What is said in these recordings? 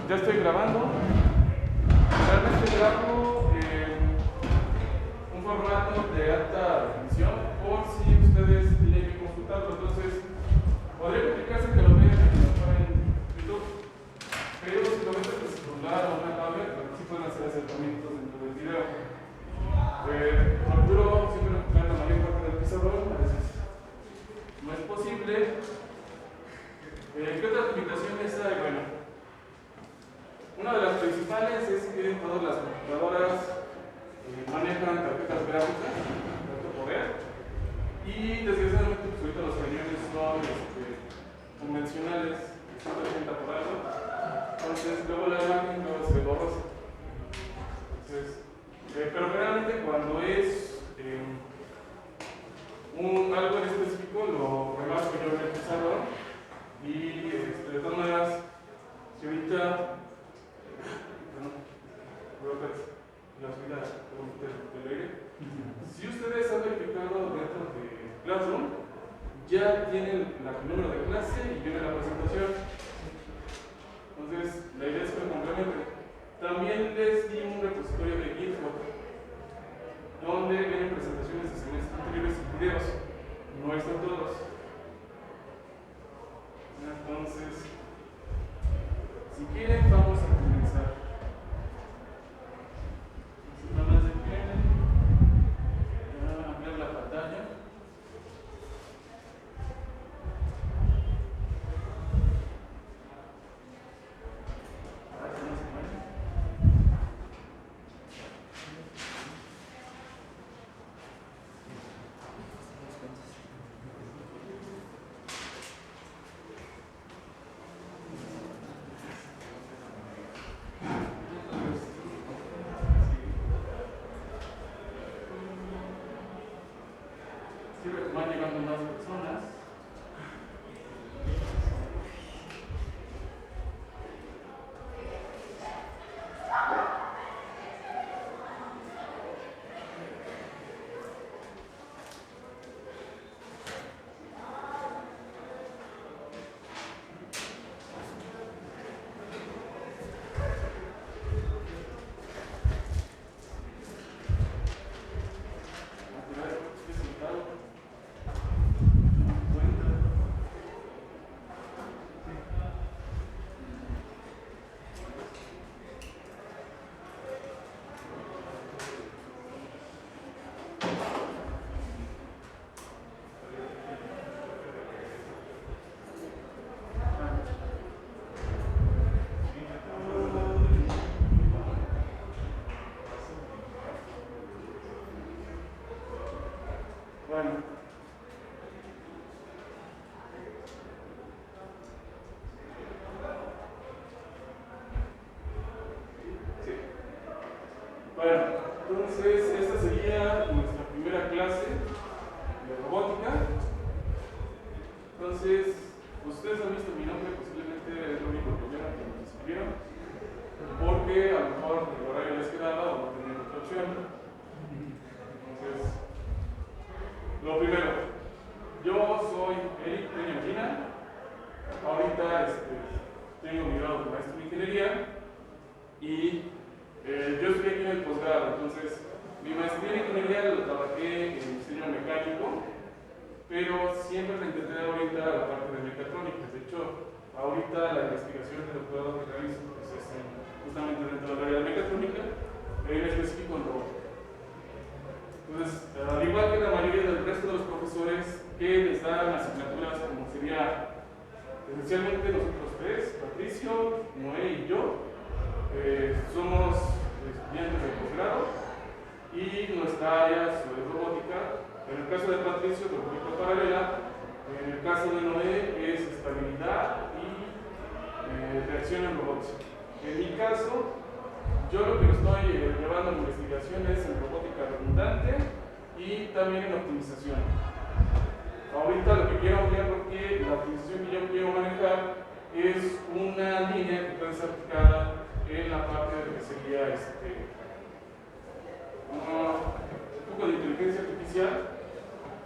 ya estoy grabando. Realmente grabo un formato de alta definición por si ustedes tienen que consultarlo. Entonces, podría complicarse que lo vean en YouTube, pero si lo ven desde su celular o una tablet, sí pueden hacer acercamientos dentro del video. Procuro siempre ocupar la mayor parte del pizarrón, a veces no es posible. ¿Qué otras limitaciones hay? Bueno, una de las principales es que todas las computadoras manejan tarjetas gráficas de alto poder y desgraciadamente pues ahorita los cañones son convencionales, 180 por algo, entonces luego la imagen luego se borrosa. Entonces, pero generalmente cuando es algo en específico lo remarco yo en el pizarrón y de todas maneras, si ahorita si ustedes han verificado dentro de Classroom, ya tienen el número de clase y viene la presentación. Entonces, la idea es que lo complementen. También les di un repositorio de GitHub donde vienen presentaciones de semestres anteriores y videos. No están todos. Entonces, si quieren, vamos a comenzar. Nada más de que ampliar la pantalla. Van llegando más personas. Bueno. Sí. Bueno, entonces esta sería nuestra primera clase de robótica. Entonces, ustedes han visto mi nombre, posiblemente es lo único problema que me escribieron, porque a lo mejor el horario les quedaba o no tenían otra opción. Entonces, lo primero, yo soy Eric Peña Medina. Ahorita tengo mi grado de maestro en ingeniería y yo estoy aquí en el posgrado. Entonces, mi maestría en ingeniería la trabajé en diseño mecánico, pero siempre me intenté orientar a la parte de mecatrónica. De hecho, ahorita la investigación de doctorado que realizo pues, es justamente dentro del área de mecatrónica, en específico en robótica. Entonces, al igual que la mayoría del resto de los profesores que les dan asignaturas como sería esencialmente nosotros tres, Patricio, Noé y yo, somos estudiantes de posgrado y nuestra área sobre robótica, en el caso de Patricio, robótica paralela, en el caso de Noé es estabilidad y reacción en robots. En mi caso, yo lo que estoy llevando en investigación es en robótica redundante y también en optimización. Ahorita lo que quiero ampliar porque la optimización que yo quiero manejar es una línea que puede ser aplicada en la parte de lo que sería un poco de inteligencia artificial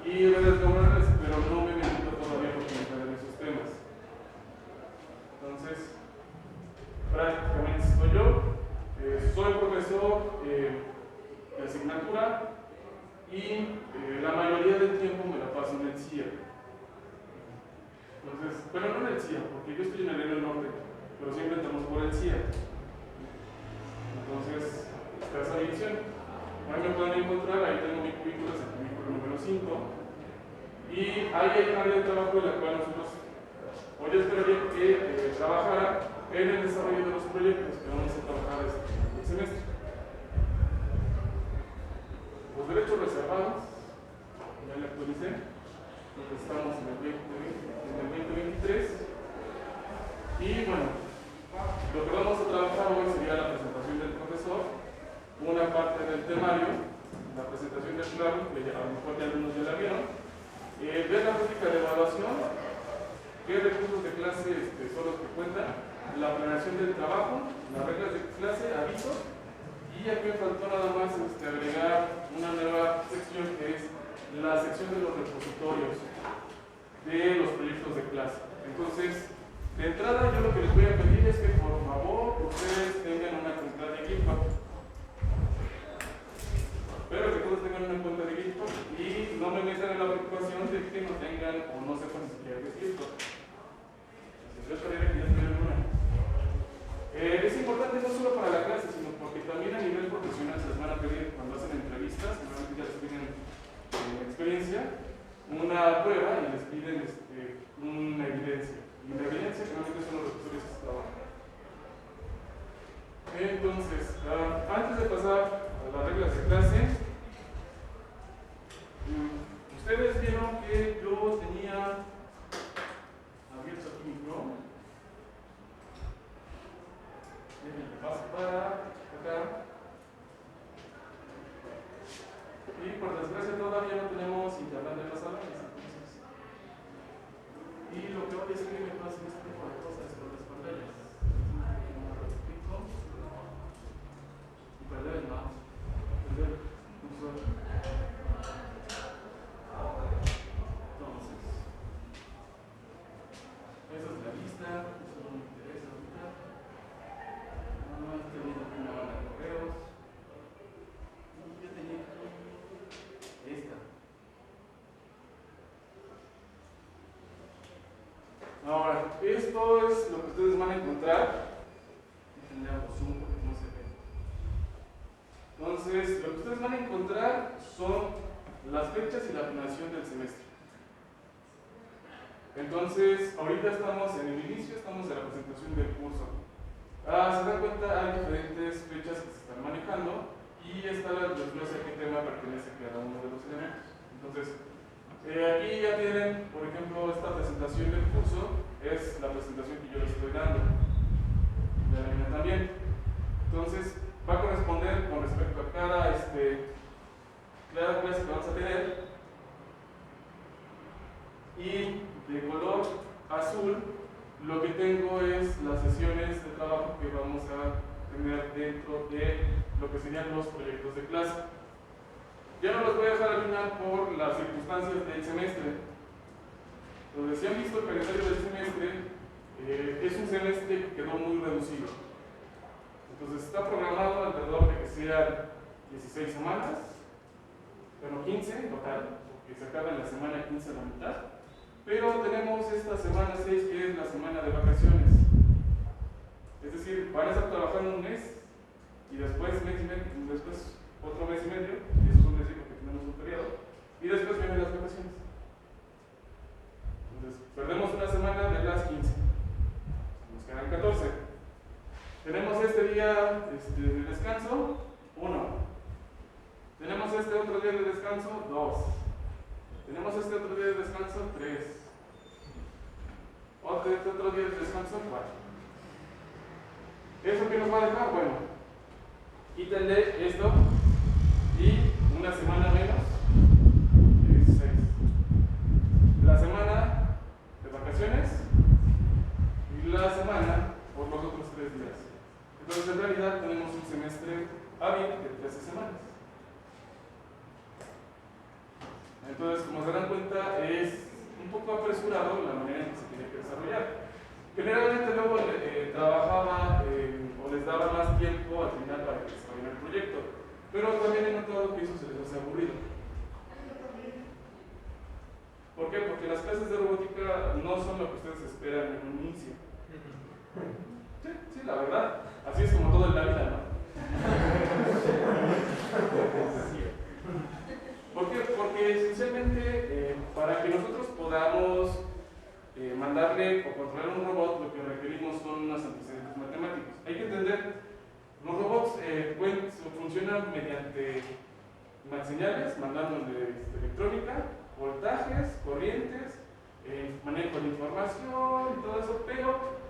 y redes neuronales, pero no me meto todavía porque me en esos temas. Entonces, práctica soy yo. Soy profesor de asignatura y la mayoría del tiempo me la paso en el CIA. Entonces, bueno, no en el CIA, porque yo estoy en el Heredero Norte, pero siempre entramos por el CIA. Entonces, está esa división. Ahí me pueden encontrar, ahí tengo mi cubículo, es el cubículo número 5. Y ahí hay un área de trabajo en la cual nosotros, o yo esperaría que trabajara en el desarrollo de los proyectos que vamos a trabajar este semestre. Los derechos reservados, ya le actualicé, porque estamos en el 2023. Y bueno, lo que vamos a trabajar hoy sería la presentación del profesor, una parte del temario, la presentación del plan, que a lo mejor ya algunos ya la vieron, ver la práctica de evaluación, qué recursos de clase son los que cuentan, la planeación del trabajo, las reglas de clase, avisos, y aquí me faltó nada más agregar una nueva sección que es la sección de los repositorios de los proyectos de clase. Entonces, de entrada yo lo que les voy a pedir es que por favor ustedes tengan una cuenta de GitHub. Espero que todos tengan una cuenta de GitHub y no me metan en la preocupación de que no tengan o no sepan ni siquiera qué es GitHub. Yo esperaría que ya tuvieran una. Es importante no solo para la clase, sino porque también a nivel profesional se les van a pedir cuando hacen entrevistas, normalmente ya les piden experiencia, una prueba y les piden una evidencia. Y la evidencia generalmente son los profesores que se trabajan. Entonces, antes de pasar a las reglas de clase, ustedes vieron que yo tenía abierto aquí mi Chrome. Paso para acá. Y por desgracia todavía no tenemos internet en las salas. Y lo que hoy es que me pasa este tipo de cosas con las pantallas. Y perder el mouse. Perder el usuario. Entonces, esa es la lista. Eso no me interesa ahorita. No estoy viendo aquí una banda de correos. Y yo tenía aquí esta. Ahora, esto es lo que ustedes van a encontrar. Tendríamos zoom porque no se ve. Entonces, lo que ustedes van a encontrar son las fechas y la planeación del semestre. Entonces, ahorita estamos en el inicio, estamos en la presentación del curso. Se dan cuenta, hay diferentes fechas que se están manejando y está la desglose a qué tema pertenece cada uno de los elementos. Entonces, aquí ya tienen, por ejemplo, esta presentación del curso, es la presentación que yo les estoy dando. Ya la vienen también. Entonces, va a corresponder con respecto a cada clase que vamos a tener. Y de color azul, lo que tengo es las sesiones de trabajo que vamos a tener dentro de lo que serían los proyectos de clase. Ya no los voy a dejar al final por las circunstancias del semestre. Entonces, si han visto el calendario del semestre, es un semestre que quedó muy reducido. Entonces, está programado alrededor de que sean 16 semanas, bueno, 15 en total, porque se acaba en la semana 15 a la mitad. Pero tenemos esta semana 6 que es la semana de vacaciones. Es decir, van a estar trabajando un mes y después mes y medio, después otro mes y medio, y eso es un mes porque tenemos un periodo, y después vienen las vacaciones. Entonces, perdemos una semana de las 15, nos quedan 14. Tenemos este día de descanso, 1. Tenemos este otro día de descanso, 2. Tenemos este otro día de descanso, 3. Este otro día de descanso, 4. ¿Eso qué nos va a dejar? Bueno, quítenle esto y una semana menos, 16. La semana de vacaciones y la semana por los otros 3 días. Entonces, en realidad, tenemos un semestre hábil de 13 semanas. Entonces, como se dan cuenta, es un poco apresurado la manera en que se tiene que desarrollar. Generalmente luego trabajaba o les daba más la verdad. Así es como todo en la vida, ¿no? ¿Por qué? Porque esencialmente para que nosotros podamos mandarle o controlar un robot, lo que requerimos son unos antecedentes matemáticos. Hay que entender, los robots funcionan mediante señales, mandándole electrónica, voltajes, corrientes, manejo de información y todo eso, pero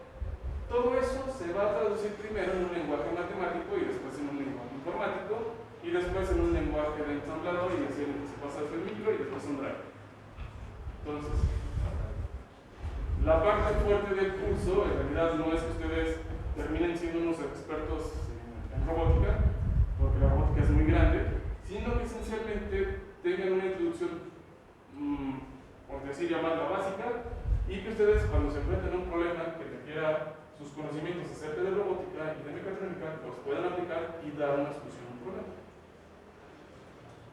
todo eso se va a traducir primero en un lenguaje matemático y después en un lenguaje informático y después en un lenguaje de ensamblador y así se pasa a un micro y después un driver. Entonces, la parte fuerte del curso en realidad no es que ustedes terminen siendo unos expertos en robótica, porque la robótica es muy grande, sino que esencialmente tengan una introducción, por decir, llamarla básica, y que ustedes cuando se enfrenten a un problema que requiera sus conocimientos acerca de robótica y de mecatrónica los puedan aplicar y dar una solución a un problema.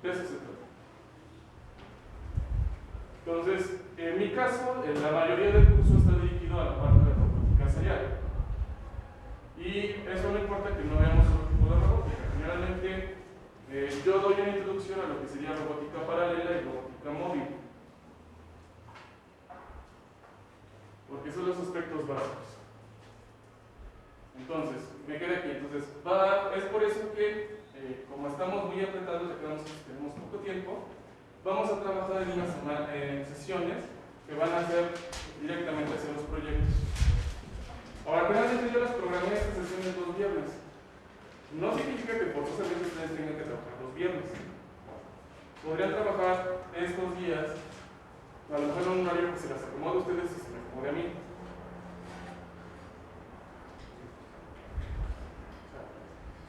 De eso se trata. Entonces, en mi caso, la mayoría del curso está dirigido a la parte de robótica serial. Y eso no importa que no veamos otro tipo de robótica. Generalmente, yo doy una introducción a lo que sería robótica paralela y robótica móvil. Porque son los aspectos básicos. Entonces, me quedé aquí. Entonces, es por eso que, como estamos muy apretados, ya que tenemos poco tiempo, vamos a trabajar en sesiones que van a ser directamente hacia los proyectos. Ahora, realmente yo las programé estas sesiones los viernes. No significa que forzosamente ustedes tengan que trabajar los viernes. Podrían trabajar estos días, a lo mejor en un horario que se les acomode a ustedes y se me acomode a mí.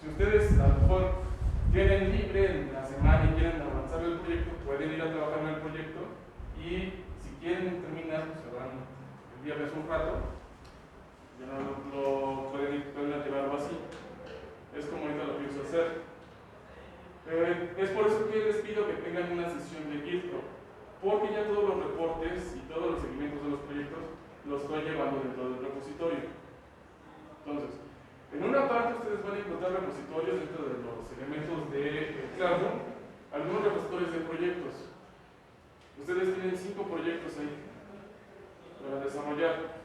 Si ustedes a lo mejor tienen libre en la semana y quieren avanzar el proyecto, pueden ir a trabajar en el proyecto y si quieren terminar, pues se van el viernes un rato, ya no lo pueden llevarlo así. Es como ahorita lo pienso hacer. Es por eso que les pido que tengan una sesión de GitHub, porque ya todos los reportes y todos los seguimientos de los proyectos los estoy llevando dentro del repositorio. Entonces, en una parte ustedes van a encontrar repositorios dentro de los elementos de Classroom, algunos repositorios de proyectos. Ustedes tienen 5 proyectos ahí para desarrollar.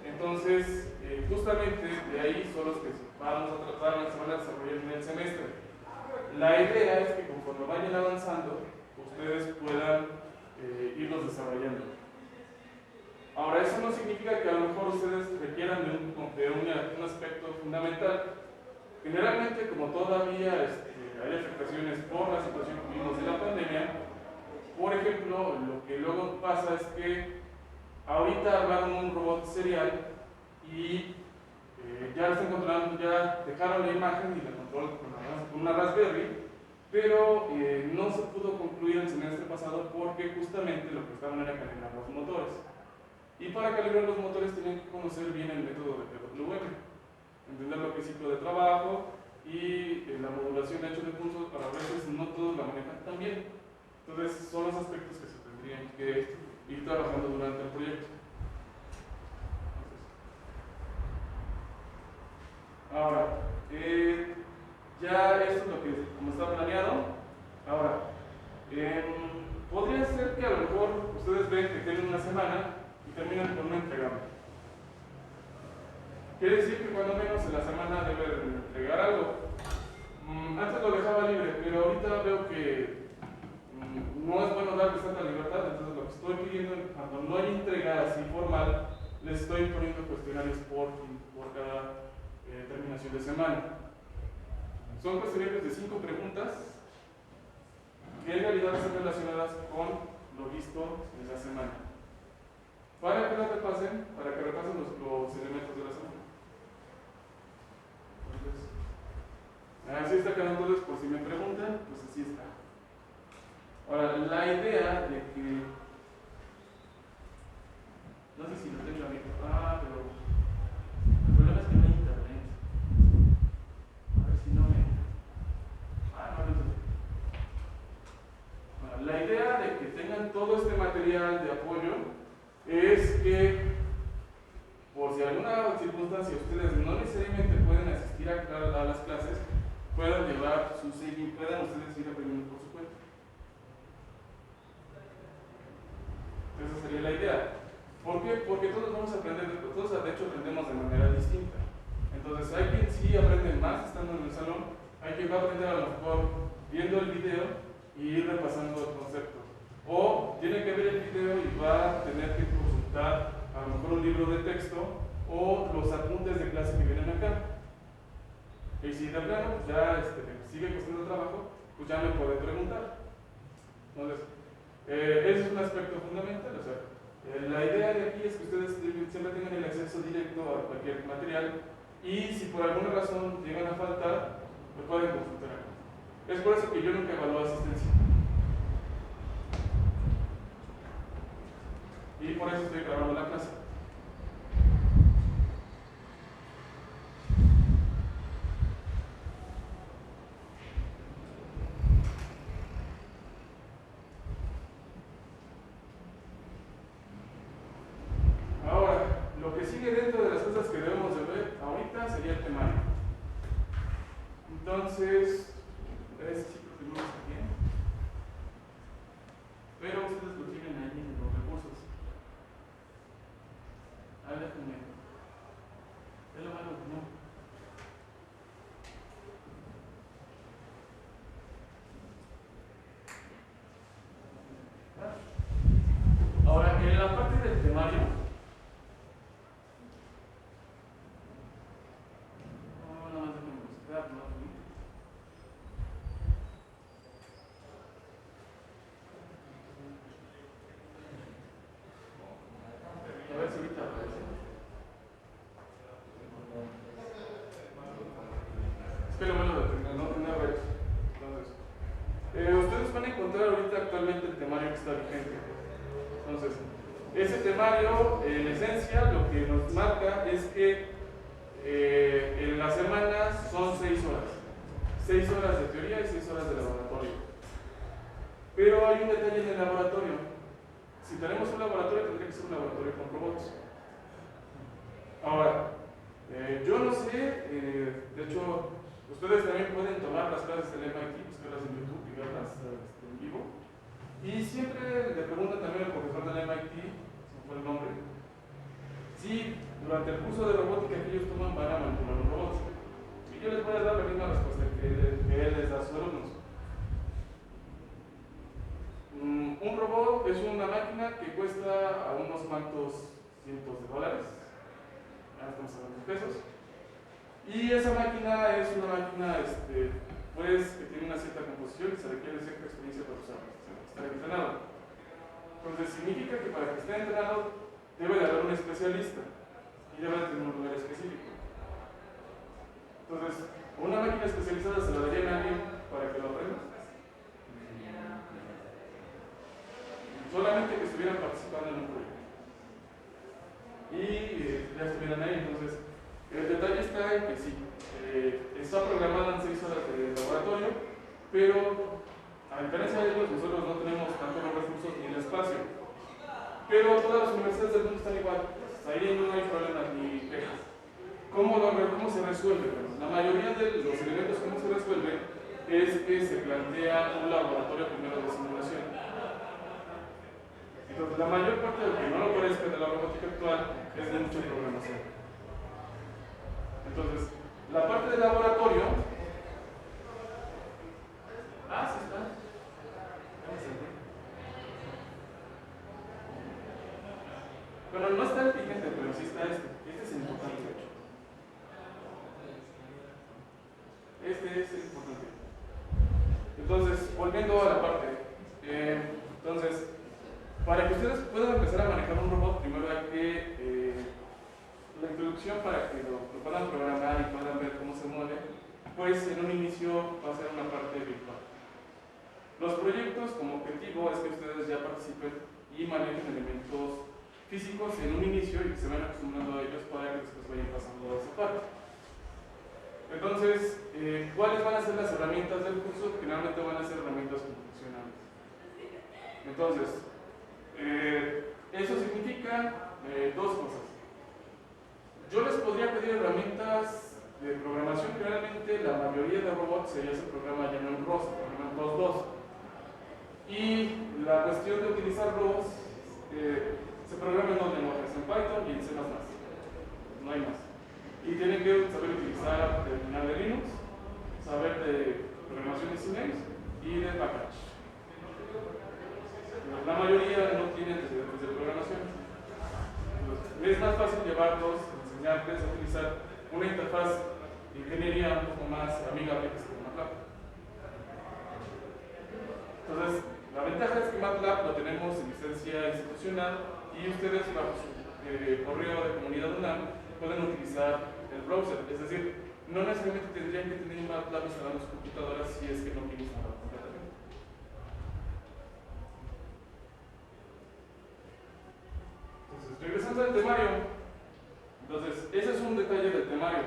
Entonces, justamente de ahí son los que se van a desarrollar en el semestre. La idea es que conforme vayan avanzando, ustedes puedan irlos desarrollando. Ahora, eso no significa que a lo mejor ustedes requieran de un aspecto fundamental. Generalmente, como todavía hay afectaciones por la situación que vivimos de la pandemia, por ejemplo, lo que luego pasa es que ahorita armaron un robot serial y ya lo están controlando, ya dejaron la imagen y la controlan con una Raspberry, pero no se pudo concluir el semestre pasado porque justamente lo que estaban era calibrar los motores. Y para calibrar los motores tenían que conocer bien el método de PWM, entender lo que es ciclo de trabajo y la modulación de hecho de puntos, para veces no todos la manejan tan bien. Entonces son los aspectos que se tendrían que ir trabajando durante el proyecto. Ahora, ya esto es lo que como está planeado. Ahora, podría ser que a lo mejor ustedes ven que tienen una semana y terminan con un entregable. Quiere decir que cuando menos en la semana deben entregar algo. Antes lo dejaba libre, pero ahorita veo que no es bueno darles tanta libertad, entonces lo que estoy pidiendo, cuando no hay entrega así formal, les estoy poniendo cuestionarios por cada terminación de semana. Son cuestionarios de 5 preguntas que en realidad están relacionadas con lo visto en la semana. Para que las repasen, para que repasen los elementos de la semana. Entonces, así está quedando. Entonces, por si me preguntan, pues así está. Ahora, la idea de que, no sé si lo tengo aquí, pero el problema es que no hay internet. A ver si no me, no, la idea de que tengan todo este material de apoyo es que, por si si alguna circunstancia ustedes no necesariamente pueden asistir a las clases, puedan llevar su seguimiento, puedan ustedes ir aprendiendo por su cuenta. Esa sería la idea. ¿Por qué? Porque todos vamos a aprender, todos de hecho aprendemos de manera distinta. Entonces hay quien sí aprende más estando en el salón, hay quien va a aprender a lo mejor viendo el video y ir repasando el concepto. O tiene que ver el video y va a tener que consultar a lo mejor un libro de texto o los apuntes de clase que vienen acá. Y si de plano pues ya sigue costando trabajo, pues ya me puede preguntar. Entonces, ese es un aspecto fundamental. O sea, la idea de aquí es que ustedes siempre tengan el acceso directo a cualquier material y si por alguna razón llegan a faltar, lo pueden consultar. Es por eso que yo nunca evalúo asistencia. Y por eso estoy grabando la clase. Ahora, lo que sigue dentro de las cosas que debemos de ver ahorita sería el temario. Entonces, sí, continuamos aquí. Pero ustedes lo tienen ahí en los recursos. Déjenme. Es lo malo que no. Ahora, en la parte del temario, nada más déjenme buscar, ¿no? A ver si ahorita aparece. Es que lo malo de no tener redes. Entonces, ustedes van a encontrar ahorita actualmente el temario que está vigente. Entonces, ese temario, en esencia, lo que nos marca es que en las semanas son 6 horas. 6 horas de teoría y 6 horas de laboratorio. Pero hay un detalle en el laboratorio. Si tenemos un laboratorio, tendría que ser un laboratorio con robots. Ahora, yo no sé, de hecho, ustedes también pueden tomar las clases del MIT, buscarlas en YouTube y verlas en vivo. Y siempre le preguntan también al profesor del MIT, si me fue el nombre, si durante el curso de robótica que ellos toman van a manipular un robot. Y yo les voy a dar la misma respuesta que él les da a sus alumnos. Un robot es una máquina que cuesta a unos cuantos cientos de dólares, ya estamos hablando de pesos, y esa máquina es una máquina pues, que tiene una cierta composición y se requiere cierta experiencia para usarla, estar entrenado. Entonces significa que para que esté entrenado debe de haber un especialista y debe de tener un lugar específico. Entonces, una máquina especializada se la daría a alguien para que lo aprenda. Solamente que estuvieran participando en un proyecto y ya estuvieran ahí. Entonces, el detalle está en que sí, está programada en 6 horas de laboratorio, pero a diferencia de ellos, nosotros no tenemos tanto los recursos ni el espacio. Pero todas las universidades del mundo están igual, ahí no hay problemas ni quejas. ¿Cómo se resuelve? Bueno, la mayoría de los elementos cómo se resuelven es que se plantea un laboratorio primero de simulación. Entonces, la mayor parte de lo que no lo parezca de la robótica actual es de mucha programación. Entonces, la parte del laboratorio. Sí está. Bueno, no está el vigente, pero sí está este. Este es importante, de hecho. Este es importante. Entonces, volviendo a la parte. Entonces, para que ustedes puedan empezar a manejar un robot, primero hay que la introducción para que lo puedan programar y puedan ver cómo se mueve, pues en un inicio va a ser una parte virtual. Los proyectos como objetivo es que ustedes ya participen y manejen elementos físicos en un inicio y que se vayan acostumbrando a ellos para que después vayan pasando a esa parte. Entonces, ¿cuáles van a ser las herramientas del curso? Generalmente van a ser herramientas computacionales. Entonces, eso significa dos cosas. Yo les podría pedir herramientas de programación que realmente la mayoría de robots se programa ya no en ROS, se programa en ROS 2. Y la cuestión de utilizar ROS se programa en dos lenguajes, en Python y en C++. No hay más. Y tienen que saber utilizar terminal de Linux, saber de programación de CMake y de package. La mayoría no tiene antecedentes de programación. Entonces, es más fácil llevarlos, enseñarles a utilizar una interfaz de ingeniería un poco más amigable que es MATLAB. Entonces, la ventaja es que MATLAB lo tenemos en licencia institucional y ustedes bajo su correo de comunidad UNAM pueden utilizar el browser. Es decir, no necesariamente tendrían que tener MATLAB instalado en sus computadoras si es que no quieren instalarlo completamente. Entonces, regresando al temario. Entonces, ese es un detalle del temario.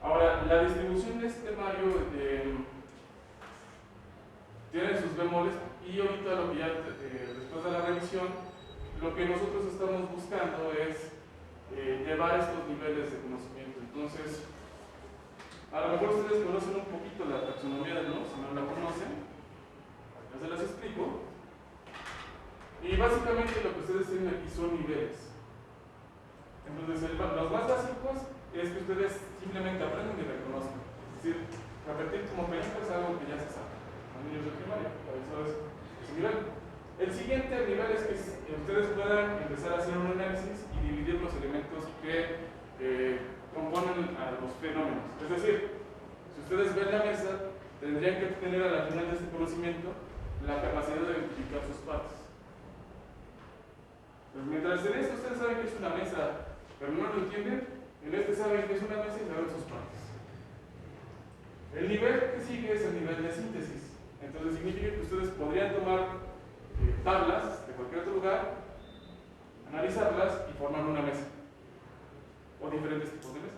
Ahora, la distribución de este temario tiene sus bemoles y ahorita lo que ya después de la revisión, lo que nosotros estamos buscando es llevar estos niveles de conocimiento. Entonces, a lo mejor ustedes conocen un poquito la taxonomía del Bloom, si no la conocen, ya se las explico. Y básicamente lo que ustedes tienen aquí son niveles. Entonces, los más básicos es que ustedes simplemente aprenden y reconocen. Es decir, repetir como película es algo que ya se sabe. Los niños de primaria, eso es ese nivel. El siguiente nivel es que ustedes puedan empezar a hacer un análisis y dividir los elementos que componen a los fenómenos. Es decir, si ustedes ven la mesa, tendrían que tener a la final de este conocimiento la capacidad de identificar sus partes. Pues mientras en esto ustedes saben que es una mesa, pero no lo entienden, en este saben que es una mesa y saben sus partes. El nivel que sigue es el nivel de síntesis. Entonces significa que ustedes podrían tomar tablas de cualquier otro lugar, analizarlas y formar una mesa. O diferentes tipos de mesa.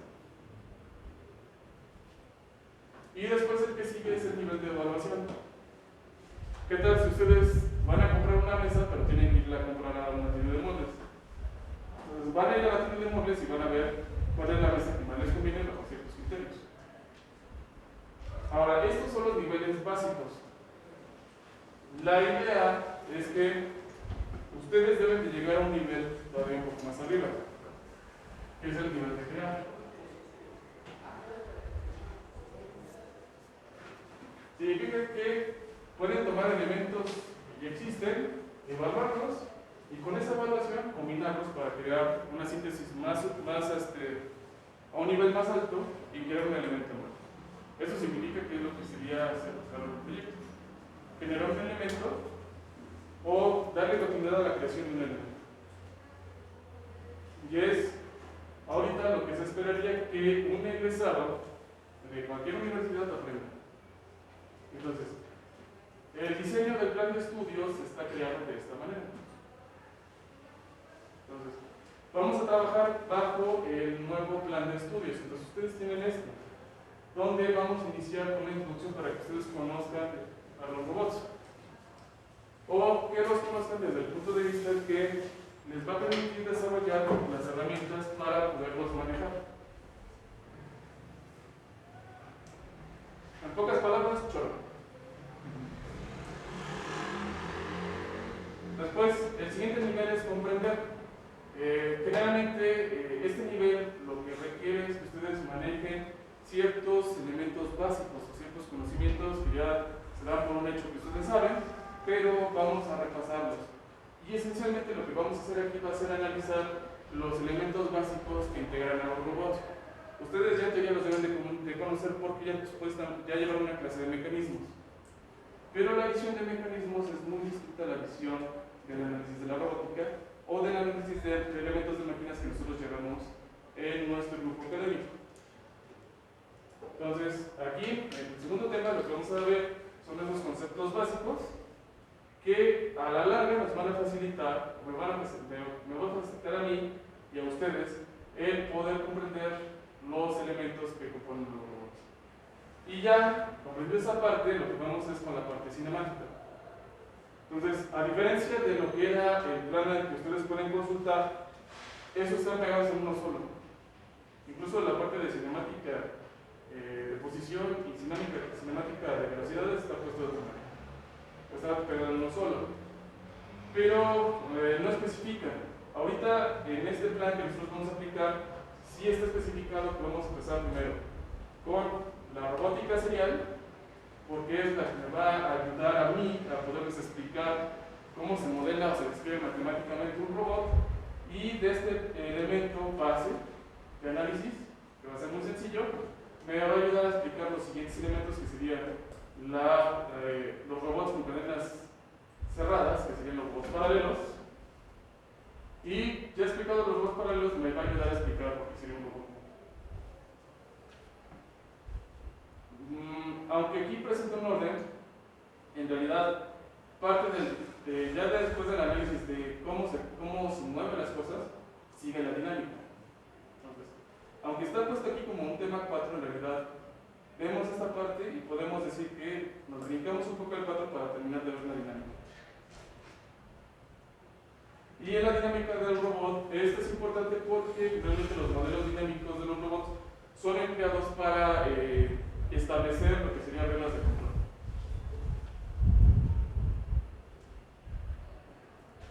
Y después el que sigue es el nivel de evaluación. ¿Qué tal si ustedes van a comprar una mesa, pero tienen que ir a comprar a una tienda de muebles? Entonces van a ir a la tienda de muebles y van a ver cuál es la mesa que más les conviene bajo ciertos criterios. Ahora, estos son los niveles básicos. La idea es que ustedes deben de llegar a un nivel todavía un poco más arriba, que es el nivel de crear. Significa que pueden tomar elementos que ya existen, evaluarlos y con esa evaluación combinarlos para crear una síntesis a un nivel más alto y crear un elemento nuevo. Eso significa que es lo que sería hacer un proyecto. Generar un elemento o darle continuidad a la creación de un elemento. Y es ahorita lo que se esperaría que un egresado de cualquier universidad aprenda. Entonces, el diseño del plan de estudios está creado de esta manera. Entonces, vamos a trabajar bajo el nuevo plan de estudios. Entonces, ustedes tienen este, donde vamos a iniciar con una introducción para que ustedes conozcan a los robots. O que los conozcan desde el punto de vista que les va a permitir desarrollar las herramientas para poderlos manejar. En pocas palabras, chorro. Después, el siguiente nivel es comprender. Generalmente, este nivel lo que requiere es que ustedes manejen ciertos elementos básicos o ciertos conocimientos que ya se dan por un hecho que ustedes saben, pero vamos a repasarlos. Y esencialmente lo que vamos a hacer aquí va a ser analizar los elementos básicos que integran a los robots. Ustedes ya en teoría los deben de conocer porque ya llevan una clase de mecanismos. Pero la visión de mecanismos es muy distinta a la visión del análisis de la robótica o del análisis de elementos de máquinas que nosotros llevamos en nuestro grupo académico. Entonces, aquí, en el segundo tema, lo que vamos a ver son esos conceptos básicos que a la larga nos van a facilitar, me va a facilitar a mí y a ustedes el poder comprender los elementos que componen los robots. Y ya, comprendido esa parte, lo que vamos es con la parte cinemática. Entonces, a diferencia de lo que era el plan que ustedes pueden consultar, esos están pegados en uno solo. que nosotros vamos a aplicar sí está especificado que vamos a empezar primero con la robótica serial, porque es la que me va a ayudar a mí a poderles explicar cómo se modela o se describe matemáticamente un robot, y de este elemento base de análisis, que va a ser muy sencillo, me va a ayudar a explicar los siguientes elementos, que serían los robots con cadenas cerradas, que serían los robots paralelos. Y ya explicado los robots paralelos, me va a ayudar a explicar lo que sería un robot. Aunque aquí presenta un orden, en realidad parte ya después del análisis de cómo se mueven las cosas, sigue la dinámica. Entonces, aunque está puesto aquí como un tema 4, en realidad vemos esta parte y podemos decir que nos brincamos un poco al 4 para terminar de ver la dinámica. Y en la dinámica del robot, esto es importante porque realmente los modelos dinámicos de los robots son empleados para establecer lo que serían reglas de control.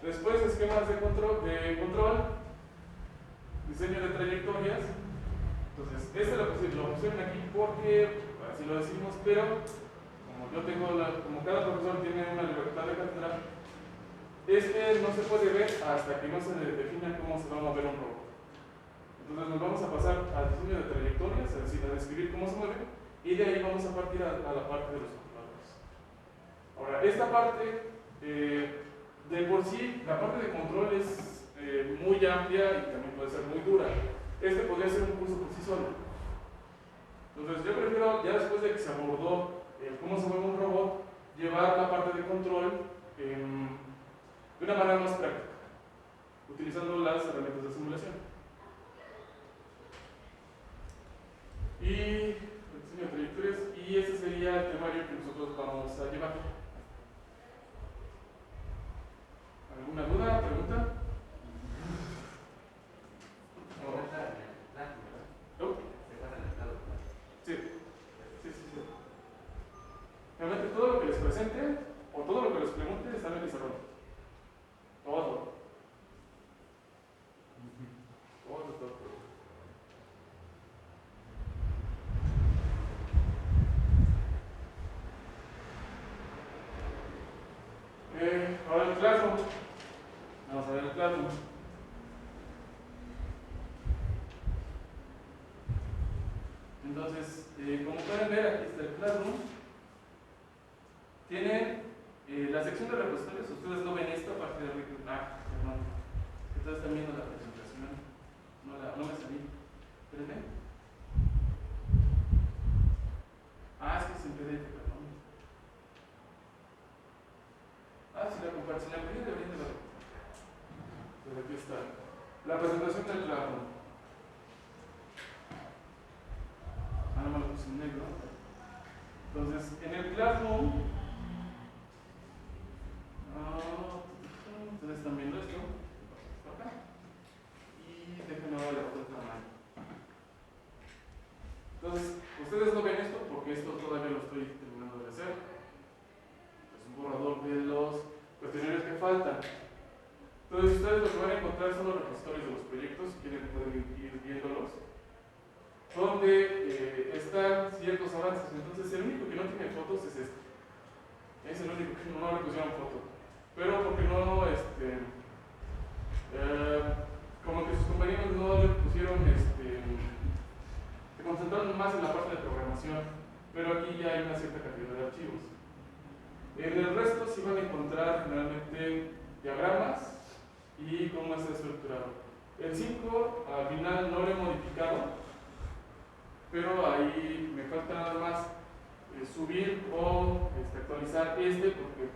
Después, esquemas de control, diseño de trayectorias. Entonces, este lo pusieron aquí porque así lo decimos, pero como cada profesor tiene una libertad de cátedra, no se puede ver hasta que no se defina cómo se va a mover un robot. Entonces nos vamos a pasar al diseño de trayectorias, es decir, a describir cómo se mueve, y de ahí vamos a partir a la parte de los controladores. Ahora, esta parte, de por sí, la parte de control es muy amplia y también puede ser muy dura. Podría ser un curso por sí solo. Entonces yo prefiero, ya después de que se abordó cómo se mueve un robot, llevar la parte de control de una manera más práctica, utilizando las herramientas de simulación. Y el diseño de trayectorias, y ese sería el temario que nosotros vamos a llevar. ¿Alguna duda, pregunta? Sí. Realmente todo lo que les presente o todo lo que les pregunte está en el pizarrón. Todo. Ahora el Classroom. Vamos a ver el Classroom. Entonces, como pueden ver, aquí está el Classroom. Tiene la sección de repositorios. Ustedes no ven esta parte de arriba. Perdón. Ustedes están viendo la presentación. No me salí. Espérenme. Es que es en PDF, perdón. Sí, la comparación. La pedí deberían de verlo. Pues aquí está. La presentación del Classroom. No me lo puse en negro. Entonces, en el Classroom, ustedes están viendo esto, acá, y déjenme ver la otra mano. Entonces, ustedes no ven esto porque esto todavía lo estoy terminando de hacer. Es un borrador de los cuestionarios que faltan. Entonces, ustedes lo que van a encontrar son los repositorios de los proyectos, si quieren pueden ir viéndolos, donde están ciertos avances. Entonces, el único que no tiene fotos es este. Es el único que no le pusieron foto. Pero porque no, como que sus compañeros no le pusieron, se concentraron más en la parte de programación. Pero aquí ya hay una cierta cantidad de archivos. En el resto sí van a encontrar generalmente diagramas y cómo está estructurado. El 5 al final no lo he modificado, pero ahí me falta nada más subir o actualizar porque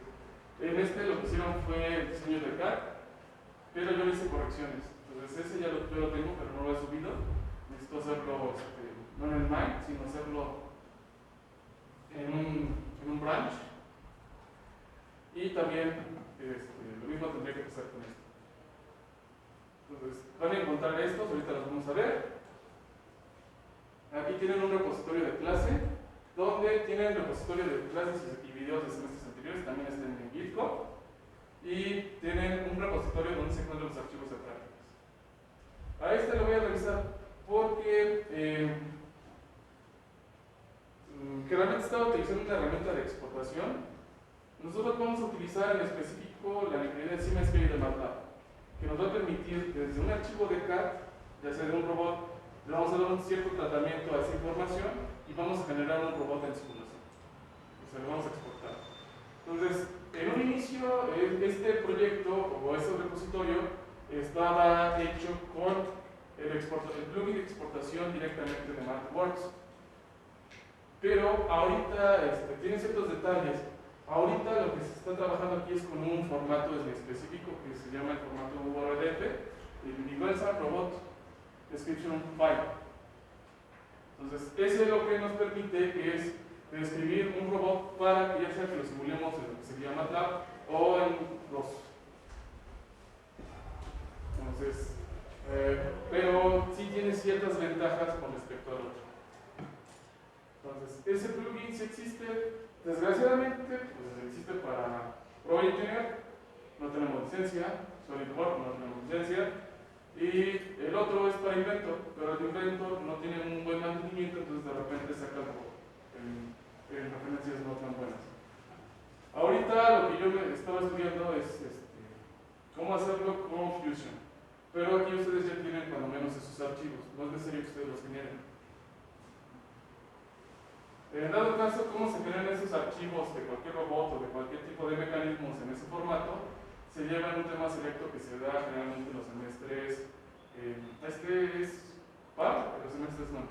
en lo que hicieron fue el diseño de CAD, pero yo le hice correcciones. Entonces ese yo lo tengo, pero no lo he subido. Necesito hacerlo no en el Mind, sino hacerlo en un branch. Y también lo mismo tendría que pasar con esto. Entonces van a encontrar estos, ahorita los vamos a ver. Aquí tienen un repositorio de clase, donde tienen repositorio de clases y videos de semestres anteriores, también están en GitHub, y tienen un repositorio donde se encuentran los archivos de prácticas. A este lo voy a revisar porque generalmente estaba utilizando una herramienta de exportación. Nosotros vamos a utilizar en específico la librería de Siemens de MATLAB, que nos va a permitir desde un archivo de CAD, ya sea de un robot, le vamos a dar un cierto tratamiento a esa información y vamos a generar un robot en simulación. O sea, lo vamos a exportar. Entonces, en un inicio, este proyecto o este repositorio estaba hecho con el plugin de exportación directamente de MathWorks. Pero ahorita tiene ciertos detalles. Ahorita lo que se está trabajando aquí es con un formato específico que se llama el formato URDF, el Universal Robot Description File. Entonces, eso es lo que nos permite es describir un robot para que ya sea que lo simulemos en lo que sería MATLAB o en ROS. Entonces, pero sí tiene ciertas ventajas con respecto al otro. Entonces, ese plugin sí existe. Desgraciadamente, pues existe para Pro Engineer, no tenemos licencia, SolidWorks no tenemos licencia, y el otro es para Inventor, pero el Inventor no tiene un buen mantenimiento, entonces de repente saca algo en referencias no tan buenas. Ahorita lo que yo me estaba estudiando es cómo hacerlo con Fusion, pero aquí ustedes ya tienen cuando menos esos archivos, no es necesario que ustedes los generen. En dado caso, ¿cómo se generan esos archivos de cualquier robot o de cualquier tipo de mecanismos en ese formato? Se lleva en un tema selecto que se da generalmente en los semestres. Este es par, pero los semestres no.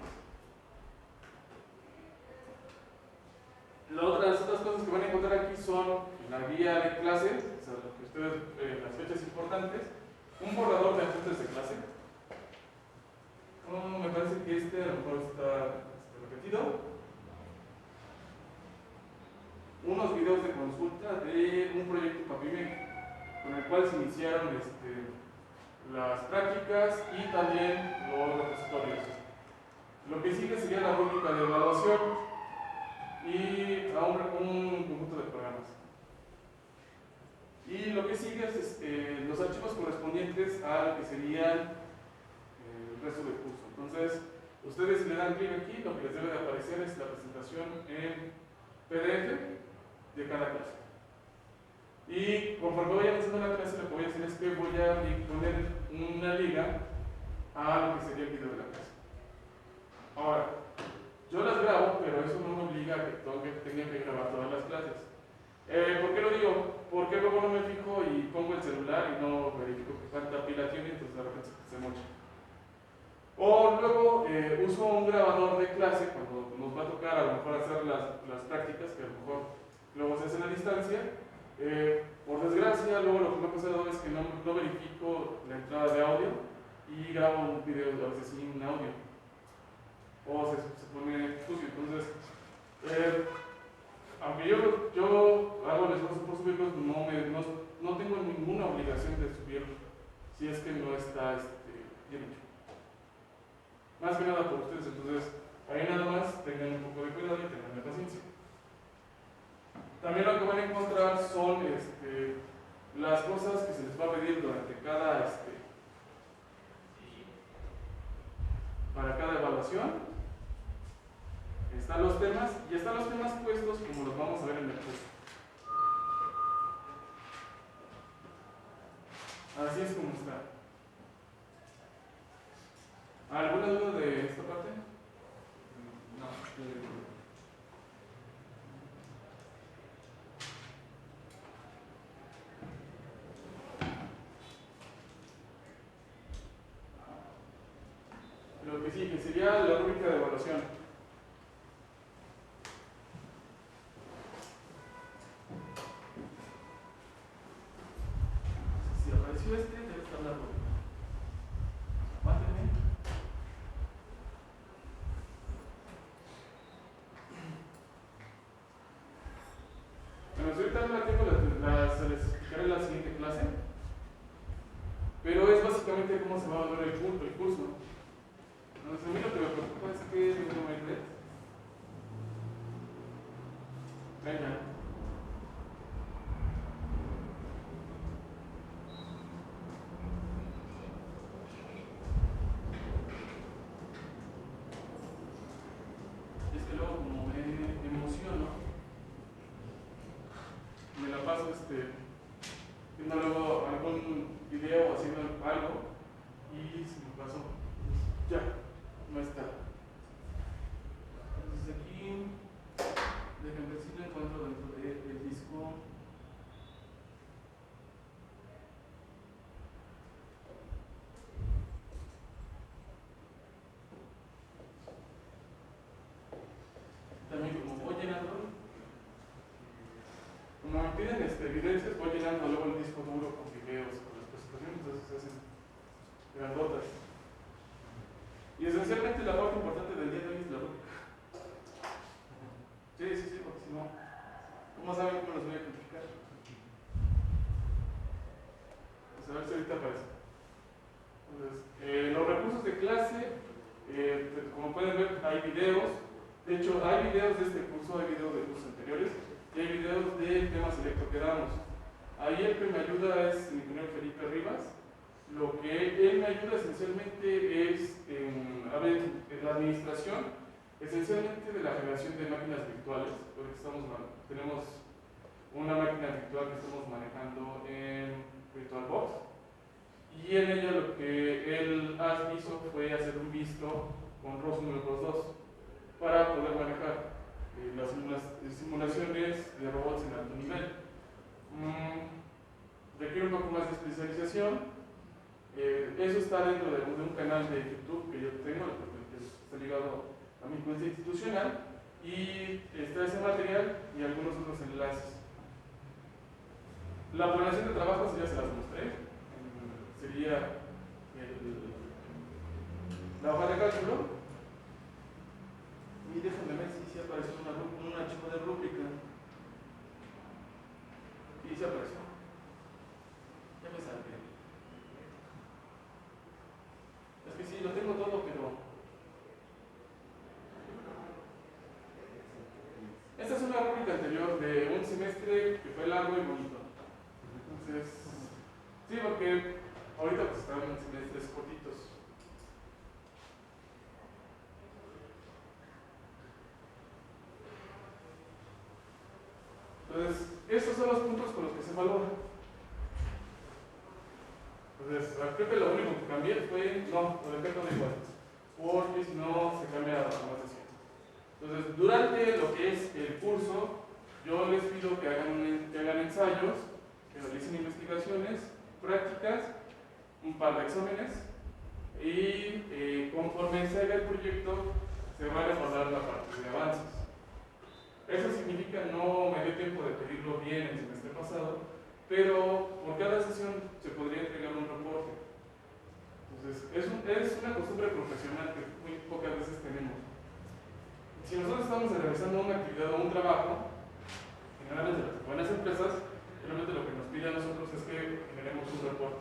Las otras cosas que van a encontrar aquí son la guía de clase, o sea, lo que ustedes, las fechas importantes, un borrador de apuntes de clase. Me parece que a lo mejor está repetido. Unos videos de consulta de un proyecto Papime con el cual se iniciaron las prácticas y también los repositorios. Lo que sigue sería la rúbrica de evaluación y un conjunto de programas. Y lo que sigue es los archivos correspondientes a lo que serían el resto del curso. Entonces, ustedes si le dan clic aquí, lo que les debe de aparecer es la presentación en PDF de cada clase. Y conforme vayan haciendo la clase, lo que voy a hacer es que voy a poner una liga a lo que sería el video de la clase. Ahora, yo las grabo, pero eso no me obliga a que tenga que grabar todas las clases. ¿Por qué lo digo? Porque luego no me fijo y pongo el celular y no verifico que cuánta pila tiene, entonces de repente se mocha. O luego uso un grabador de clase cuando nos va a tocar a lo mejor hacer las prácticas, que a lo mejor luego se hacen a distancia. Por desgracia, luego lo que me ha pasado es que no verifico la entrada de audio y grabo un video a veces sin audio. O se pone sucio. Entonces, aunque yo hago el esfuerzo por subirlos, no tengo ninguna obligación de subirlo si es que no está bien hecho. Más que nada por ustedes, entonces ahí nada más tengan un poco de cuidado y tengan paciencia. También lo que van a encontrar son las cosas que se les va a pedir durante para cada evaluación. Están los temas y están los temas puestos como los vamos a ver en el curso. Así es como está. ¿Alguna duda de esta parte? No. Lo que sigue sería la rúbrica de evaluación. Si apareció debe estar la rúbrica. Mátenme. Bueno, si ahorita no la tengo, se les explicaré en la siguiente clase. Pero es básicamente cómo se va a evaluar el curso. Entonces, a mí lo que me preocupa es que no me red. Venga. grandotas. Y esencialmente la parte importante del día de hoy es la rúbrica. Sí, porque si no, ¿cómo saben cómo los voy a calificar? Pues a ver si ahorita aparece. Entonces, los recursos de clase, como pueden ver, hay videos. De hecho, hay videos de este curso, hay videos de cursos anteriores y hay videos de temas electro que damos. Ahí el que me ayuda es el ingeniero Felipe Rivas. Lo que él me ayuda esencialmente es en la administración, esencialmente de la generación de máquinas virtuales, porque tenemos una máquina virtual que estamos manejando en VirtualBox, y en ella lo que él hizo fue hacer un visto con ROS 1 y ROS 2 para poder manejar las simulaciones de robots en alto nivel. Requiere un poco más de especialización. Eso está dentro de un canal de YouTube que yo tengo, que está ligado a mi cuenta institucional, y está ese material y algunos otros enlaces. La planeación de trabajos ya se las mostré. Sería la hoja de cálculo, y déjenme ver si apareció un archivo de rúbrica. Sí, se apareció. Ya me salvé. Es que sí, lo tengo todo, pero esta es una rúbrica anterior de un semestre que fue largo y bonito. Entonces, sí, porque ahorita pues están en semestres cortitos. Entonces, estos son los puntos con los que se evalúa. Entonces, creo que lo único que cambié fue, no, lo dejé todo igual, porque si no se cambia la formación. Entonces, durante lo que es el curso, yo les pido que hagan ensayos, que realicen investigaciones, prácticas, un par de exámenes, y conforme se haga el proyecto, se va a recordar la parte de avances. Eso significa, no me dio tiempo de pedirlo bien el semestre pasado, pero por cada sesión se podría entregar un reporte. Entonces, es una costumbre profesional que muy pocas veces tenemos. Si nosotros estamos realizando una actividad o un trabajo, generalmente las buenas empresas, realmente lo que nos pide a nosotros es que generemos un reporte.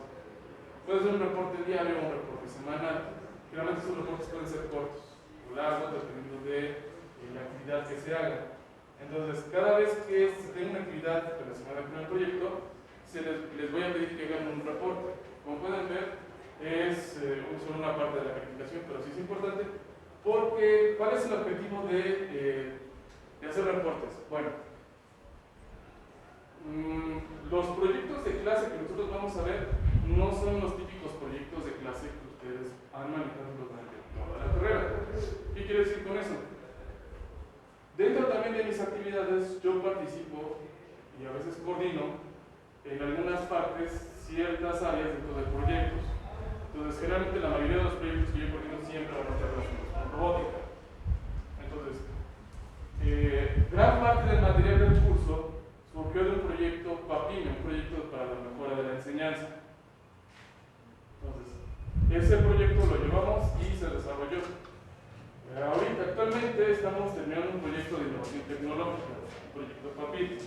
Puede ser un reporte diario o un reporte semanal. Generalmente esos reportes pueden ser cortos o largos, dependiendo de la actividad que se haga. Entonces, cada vez que se tenga una actividad relacionada con el proyecto, les voy a pedir que hagan un reporte. Como pueden ver, es solo una parte de la calificación, pero sí es importante, porque ¿cuál es el objetivo de hacer reportes? Bueno, los proyectos de clase que nosotros vamos a ver no son los típicos proyectos de clase que ustedes han manejado durante toda la carrera. ¿Qué quiere decir con eso? Dentro también de mis actividades, yo participo y a veces coordino en algunas partes ciertas áreas dentro de proyectos. Entonces, generalmente la mayoría de los proyectos que yo coordino siempre van a estar relacionados con robótica. Entonces, gran parte del material del curso surgió de un proyecto PAPIME, un proyecto para la mejora de la enseñanza. Entonces, ese proyecto lo llevamos y se desarrolló. Ahorita, actualmente, estamos terminando un proyecto de innovación tecnológica, un proyecto PAPIME.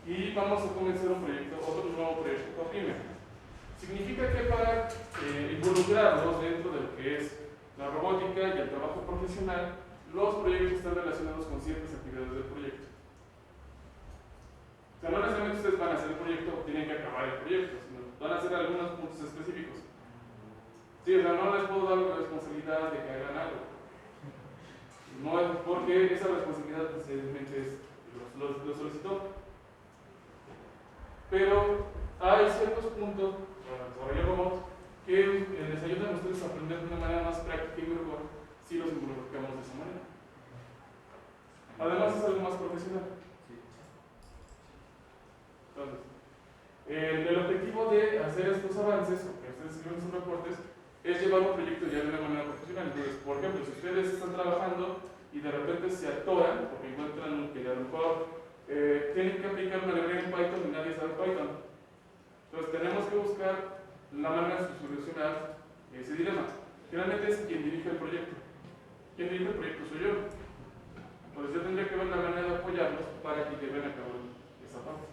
Y vamos a comenzar otro nuevo proyecto PAPIME. Significa que para involucrarlos dentro de lo que es la robótica y el trabajo profesional, los proyectos están relacionados con ciertas actividades del proyecto. O sea, no necesariamente ustedes van a hacer el proyecto o tienen que acabar el proyecto, sino van a hacer algunos puntos específicos. Sí, o sea, no les puedo dar la responsabilidad de que hagan algo. No es porque esa responsabilidad precisamente lo solicitó. Pero hay ciertos puntos para desarrollar robots que les ayudan a ustedes a aprender de una manera más práctica y mejor si los involucramos de esa manera. Además es algo más profesional. Entonces, el objetivo de hacer estos avances, o que ustedes escriban sus reportes, es llevar un proyecto ya de una manera profesional. Entonces, por ejemplo, si ustedes están trabajando y de repente se atoran, porque encuentran que a lo mejor tienen que aplicar una librería en Python y nadie sabe Python. Entonces tenemos que buscar la manera de solucionar ese dilema. Finalmente es quien dirige el proyecto. Quien dirige el proyecto soy yo. Entonces yo tendría que ver la manera de apoyarlos para que lleven a cabo esa parte.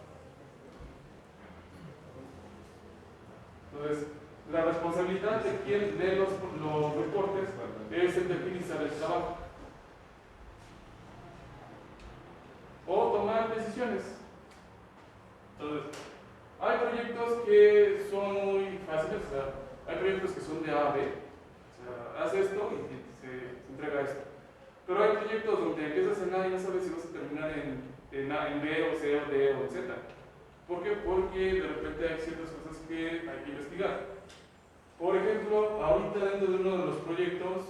Entonces, la responsabilidad de quien lee los reportes es el de optimizar el trabajo. O tomar decisiones. Entonces, hay proyectos que son muy fáciles, o sea, hay proyectos que son de A a B, o sea, haz esto y se entrega esto. Pero hay proyectos donde empiezas en A y no sabes si vas a terminar en B o C o D o Z. ¿Por qué? Porque de repente hay ciertas cosas que hay que investigar. Por ejemplo, ahorita dentro de uno de los proyectos,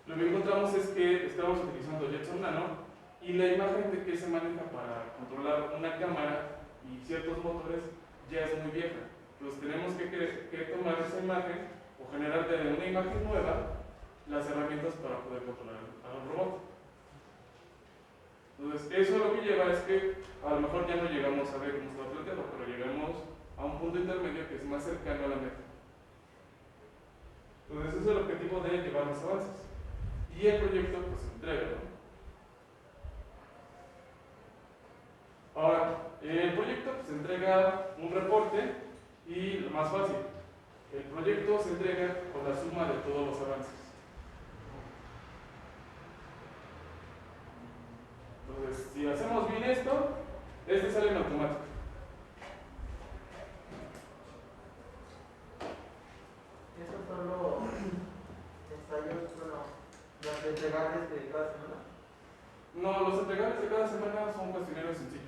lo que encontramos es que estamos utilizando Jetson Nano y la imagen de que se maneja para controlar una cámara y ciertos motores ya es muy vieja. Entonces tenemos que tomar esa imagen o generar de una imagen nueva las herramientas para poder controlar a un robot. Entonces eso lo que lleva es que a lo mejor ya no llegamos a ver cómo está planteado, pero llegamos a un punto intermedio que es más cercano a la meta. Entonces ese es el objetivo de llevar los avances. Y el proyecto pues se entrega, ¿no? Ahora, el proyecto se entrega un reporte y lo más fácil, el proyecto se entrega con la suma de todos los avances. Entonces, si hacemos bien esto, este sale en automático. ¿Esos son los ensayos, bueno, los entregables de cada semana? No, los entregables de cada semana son cuestionarios sencillos,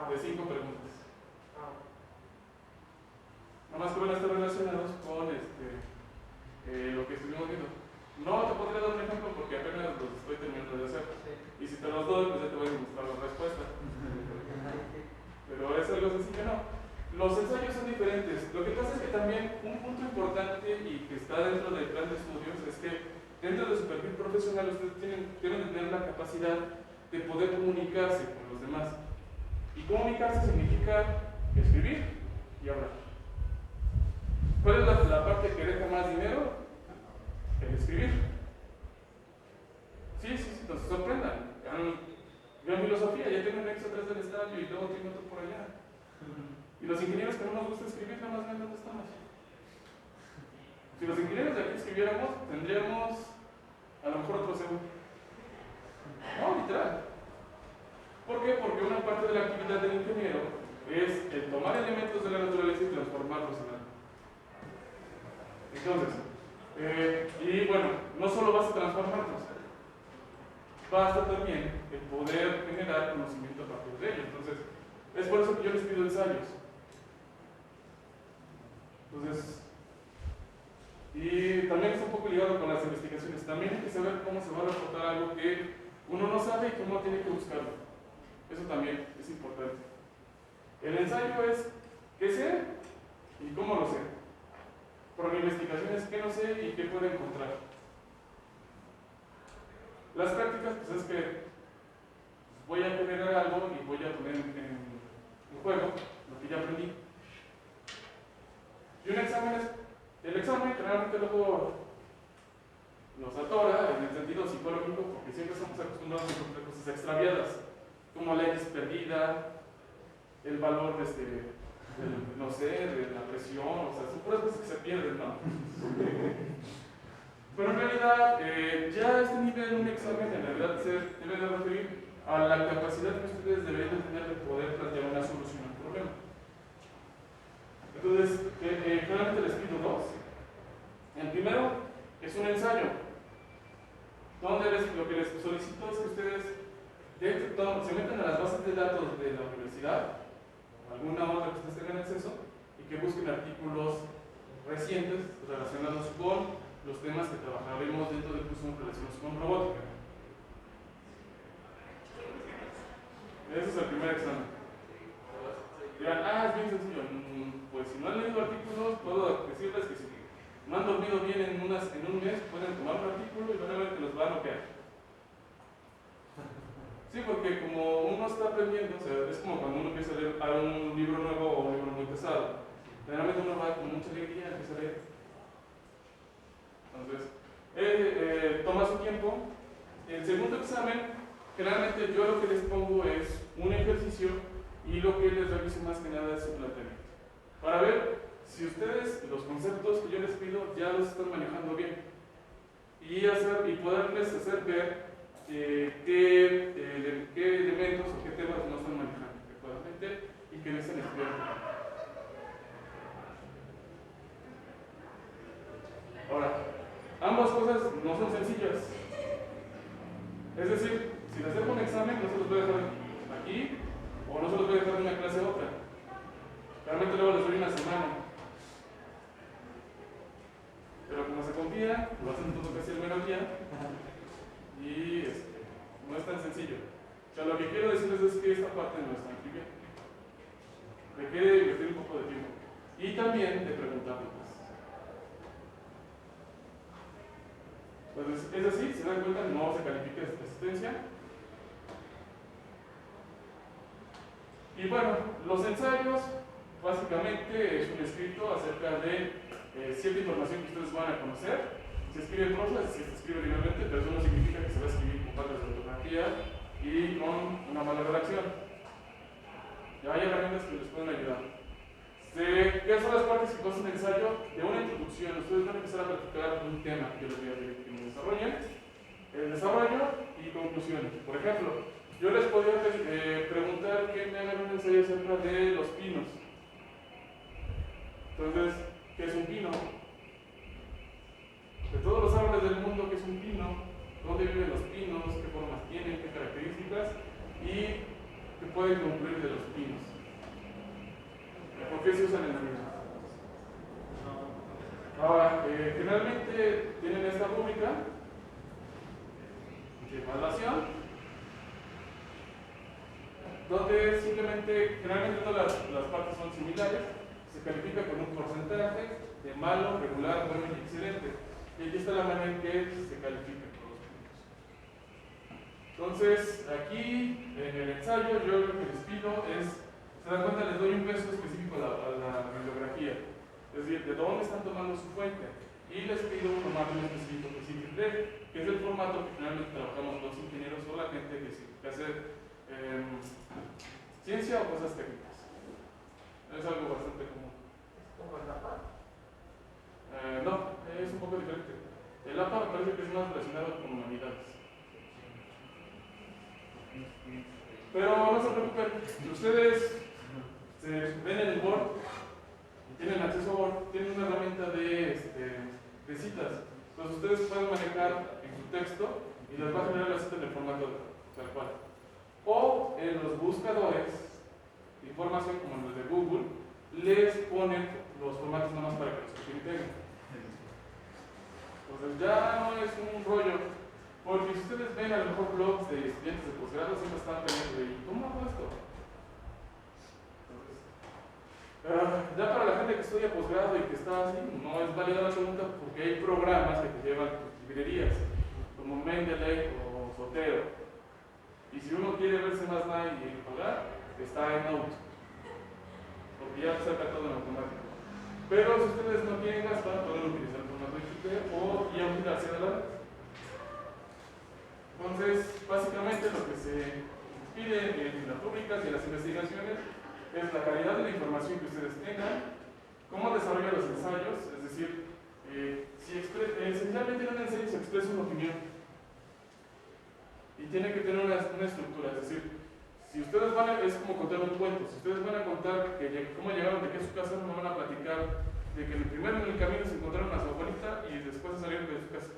de 5 preguntas. Nada más que van a estar relacionados con lo que estuvimos viendo. No te podría dar un ejemplo porque apenas los estoy terminando de hacer. Y si te los doy, pues ya te voy a mostrar la respuesta. Pero es algo sencillo, no. Los ensayos son diferentes. Lo que pasa es que también un punto importante y que está dentro del plan de estudios es que dentro de su perfil profesional ustedes deben tener la capacidad de poder comunicarse con los demás. Y comunicarse significa escribir y hablar. ¿Cuál es la parte que deja más dinero? El escribir. Sí, no se sorprendan. Yo en filosofía ya tengo un nexo atrás del estadio y luego tengo otro por allá. Y los ingenieros que no nos gusta escribir, nada más ven dónde estamos. Si los ingenieros de aquí escribiéramos, tendríamos a lo mejor otro segundo. No, literal. ¿Por qué? Porque una parte de la actividad del ingeniero es el tomar elementos de la naturaleza y transformarlos en algo. Entonces, y bueno, no solo vas a transformarlos, basta también el poder generar conocimiento a partir de ello. Entonces, es por eso que yo les pido ensayos. Entonces, y también está un poco ligado con las investigaciones. También hay que saber cómo se va a reportar algo que uno no sabe y cómo tiene que buscarlo. Eso también es importante. El ensayo es qué sé y cómo lo sé. Pero la investigación es qué no sé y qué puedo encontrar. Las prácticas, pues es que voy a generar algo y voy a poner en juego lo que ya aprendí. Y un examen es, el examen generalmente luego nos atora en el sentido psicológico porque siempre estamos acostumbrados a encontrar cosas extraviadas, como la X perdida, el valor no sé, de la presión, o sea, son puras cosas que se pierden, ¿no? Pero en realidad, ya este nivel de un examen en realidad se debe de referir a la capacidad que ustedes deberían tener de poder plantear una solución al problema. Entonces, generalmente les pido dos. El primero es un ensayo, donde lo que les solicito es que ustedes se metan a las bases de datos de la universidad, alguna otra que ustedes tengan acceso, y que busquen artículos recientes relacionados con los temas que trabajaremos dentro del curso relacionados con robótica. Ese es el primer examen. Dirán, es bien sencillo. Pues si no han leído artículos, puedo decirles que si no han dormido bien en un mes, pueden tomar un artículo y van a ver que los va a noquear. Sí, porque como uno está aprendiendo, o sea, es como cuando uno empieza a leer un libro nuevo o un libro muy pesado. Generalmente uno va con mucha alegría, empieza a leer. Entonces, toma su tiempo. El segundo examen, generalmente yo lo que les pongo es un ejercicio y lo que les reviso más que nada es su planteamiento. Para ver si ustedes los conceptos que yo les pido ya los están manejando bien y poderles hacer ver qué elementos o qué temas no están manejando adecuadamente y que necesitan estudiar. Ahora, ambas cosas no son sencillas. Es decir, si les dejo un examen, no se los voy a dejar aquí o no se los voy a dejar de una clase a otra. Realmente luego les doy una semana. Pero como se confía, lo hacen todo casi el mero día y no es tan sencillo. O sea, lo que quiero decirles es que esta parte no es tan trivial. Requiere invertir un poco de tiempo y también de preguntarles. Entonces, es así, si se dan cuenta, no se califica esta asistencia. Y bueno, los ensayos básicamente es un escrito acerca de cierta información que ustedes van a conocer. Se escribe en prosa, se escribe linealmente, pero eso no significa que se va a escribir con faltas de ortografía y con una mala redacción. Ya hay herramientas que les pueden ayudar. ¿Qué son las partes que consta un ensayo? De una introducción. Ustedes van a empezar a practicar un tema que yo les voy a pedir que me desarrollen. El desarrollo y conclusiones. Por ejemplo, yo les podría preguntar que me hagan un ensayo acerca de los pinos. Entonces, ¿qué es un pino? De todos los árboles del mundo, ¿qué es un pino? ¿Dónde viven los pinos? ¿Qué formas tienen? ¿Qué características? ¿Y qué pueden concluir de los pinos? ¿Por qué se usan en la vida? Ahora, generalmente tienen esta rúbrica de evaluación, donde simplemente, generalmente todas las partes son similares, se califica con un porcentaje de malo, regular, bueno y excelente. Y aquí está la manera en que se califica con los puntos. Entonces, aquí en el ensayo, yo lo que les pido es, se dan cuenta, les doy un peso específico a la bibliografía, es decir, de dónde están tomando su fuente, y les pido un formato en específico que sí que es el formato que generalmente trabajamos los ingenieros o la gente que hace ciencia o cosas técnicas. Es algo bastante común. ¿Es como el APA? No, es un poco diferente. El APA me parece que es más relacionado con humanidades. Pero no se preocupen, ustedes se ven en el Word, tienen acceso a Word, tienen una herramienta de citas. Entonces ustedes pueden manejar en su texto y les va a generar la cita en el formato tal cual. O en los buscadores de información como los de Google, les ponen los formatos nada más para que los integren. Entonces ya no es un rollo, porque si ustedes ven a lo mejor blogs de estudiantes de posgrado, siempre están pendientes de ¿cómo hago esto? Entonces, ya para la gente que estudia posgrado y que está así, no es válida la pregunta porque hay programas que te llevan tus librerías, como Mendeley o Zotero. Y si uno quiere verse más y pagar, está en Note, porque ya saca todo en automático. Pero si ustedes no quieren gastar, pueden utilizar el formato XP o ya hacia adelante. Entonces, básicamente lo que se pide en las rúbricas y en las investigaciones es la calidad de la información que ustedes tengan, cómo desarrollan los ensayos, es decir, esencialmente en un ensayo se expresa una opinión y tiene que tener una estructura, es decir, si ustedes es como contar un cuento, si ustedes van a contar cómo llegaron de aquí a su casa, no van a platicar de que primero en el camino se encontraron a su abuelita y después salieron de su casa.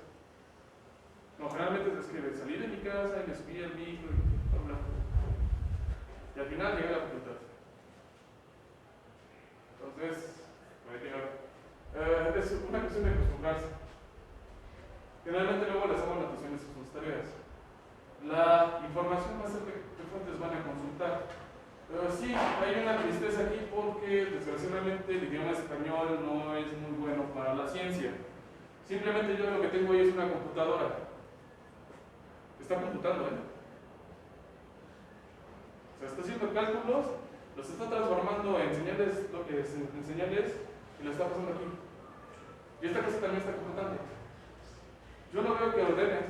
No, generalmente se escribe, salí de mi casa y me subí al micro y al final llegué a la facultad. Entonces, es una cuestión de acostumbrarse. Generalmente luego les hago anotaciones en sus tareas. La información más cerca que fuentes van a consultar. Pero sí, hay una tristeza aquí porque desgraciadamente el idioma español no es muy bueno para la ciencia. Simplemente yo lo que tengo ahí es una computadora. Está computando, O sea, está haciendo cálculos los está transformando en señales, en señales y lo está pasando aquí. Y esta cosa también está completando. Yo no veo que ordenen.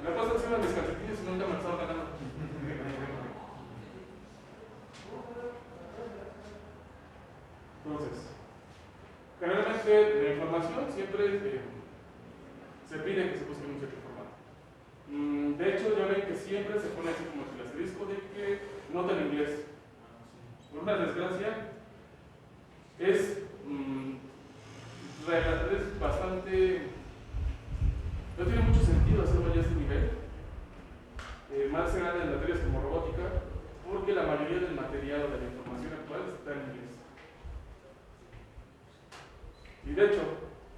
Me he puesto encima de mis calcetines y nunca me está ordenando. Entonces, generalmente la información siempre se pide que se busque un cierto formato. De hecho, ya ven que siempre se pone así como el asterisco de que nota en inglés. Por una desgracia, es bastante. No tiene mucho sentido hacerlo ya a este nivel, más grande en materias como robótica, porque la mayoría del material o de la información actual está en inglés. Y de hecho,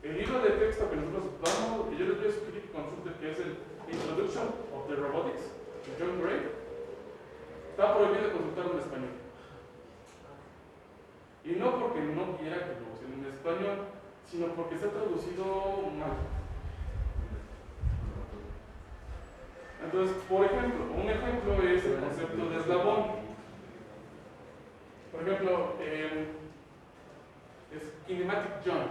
el libro de texto que nosotros ocupamos, que yo les voy a sugerir que consulten, que es el Introduction of the Robotics, de John Gray, está prohibido consultarlo en español. Y no porque no quiera que lo usen en español, sino porque está traducido mal. Entonces, por ejemplo, un ejemplo es el concepto de eslabón. Por ejemplo, es kinematic jump,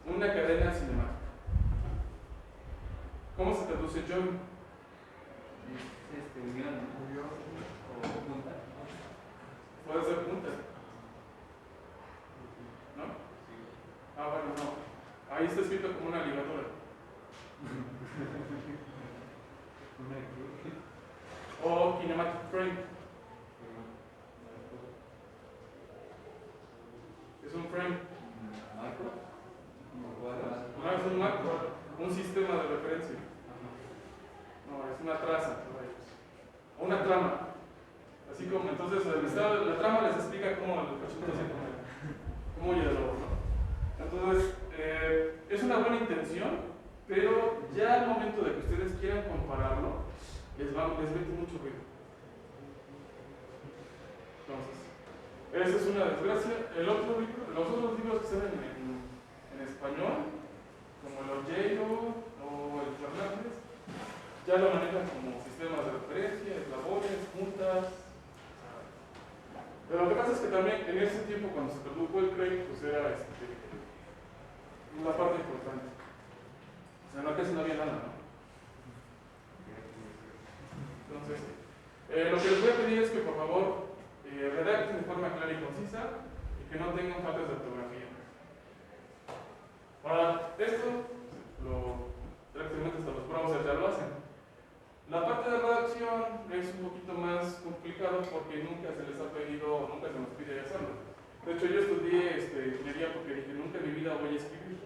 una cadena cinemática. ¿Cómo se traduce jump? Es unión o punta. Puede ser punta. ¿No? Ah, bueno, no. Ahí está escrito como una ligadura. O kinematic frame. Es un frame. ¿Marco? No, es un marco, un sistema de referencia. No, es una traza. O una trama. Así como, entonces, la trama les explica cómo el cachito cómo oye el lobo, ¿no? Entonces, es una buena intención, pero ya al momento de que ustedes quieran compararlo, les mete mucho ruido. Entonces, esa es una desgracia. Los otros libros que salen en español, como el Oyeiro o el Fernández, ya lo manejan como sistemas de referencia, eslabones, juntas. Pero lo que pasa es que también en ese tiempo, cuando se produjo el Craig, pues era una parte importante. O sea, no, casi no había nada, ¿no? Entonces, lo que les voy a pedir es que por favor redacten de forma clara y concisa y que no tengan faltas de ortografía. Para esto, prácticamente hasta los browsers ya lo hacen. La parte de redacción es un poquito más complicado porque nunca se les ha pedido, nunca se nos pide hacerlo. De hecho, yo estudié ingeniería porque dije, nunca en mi vida voy a escribir.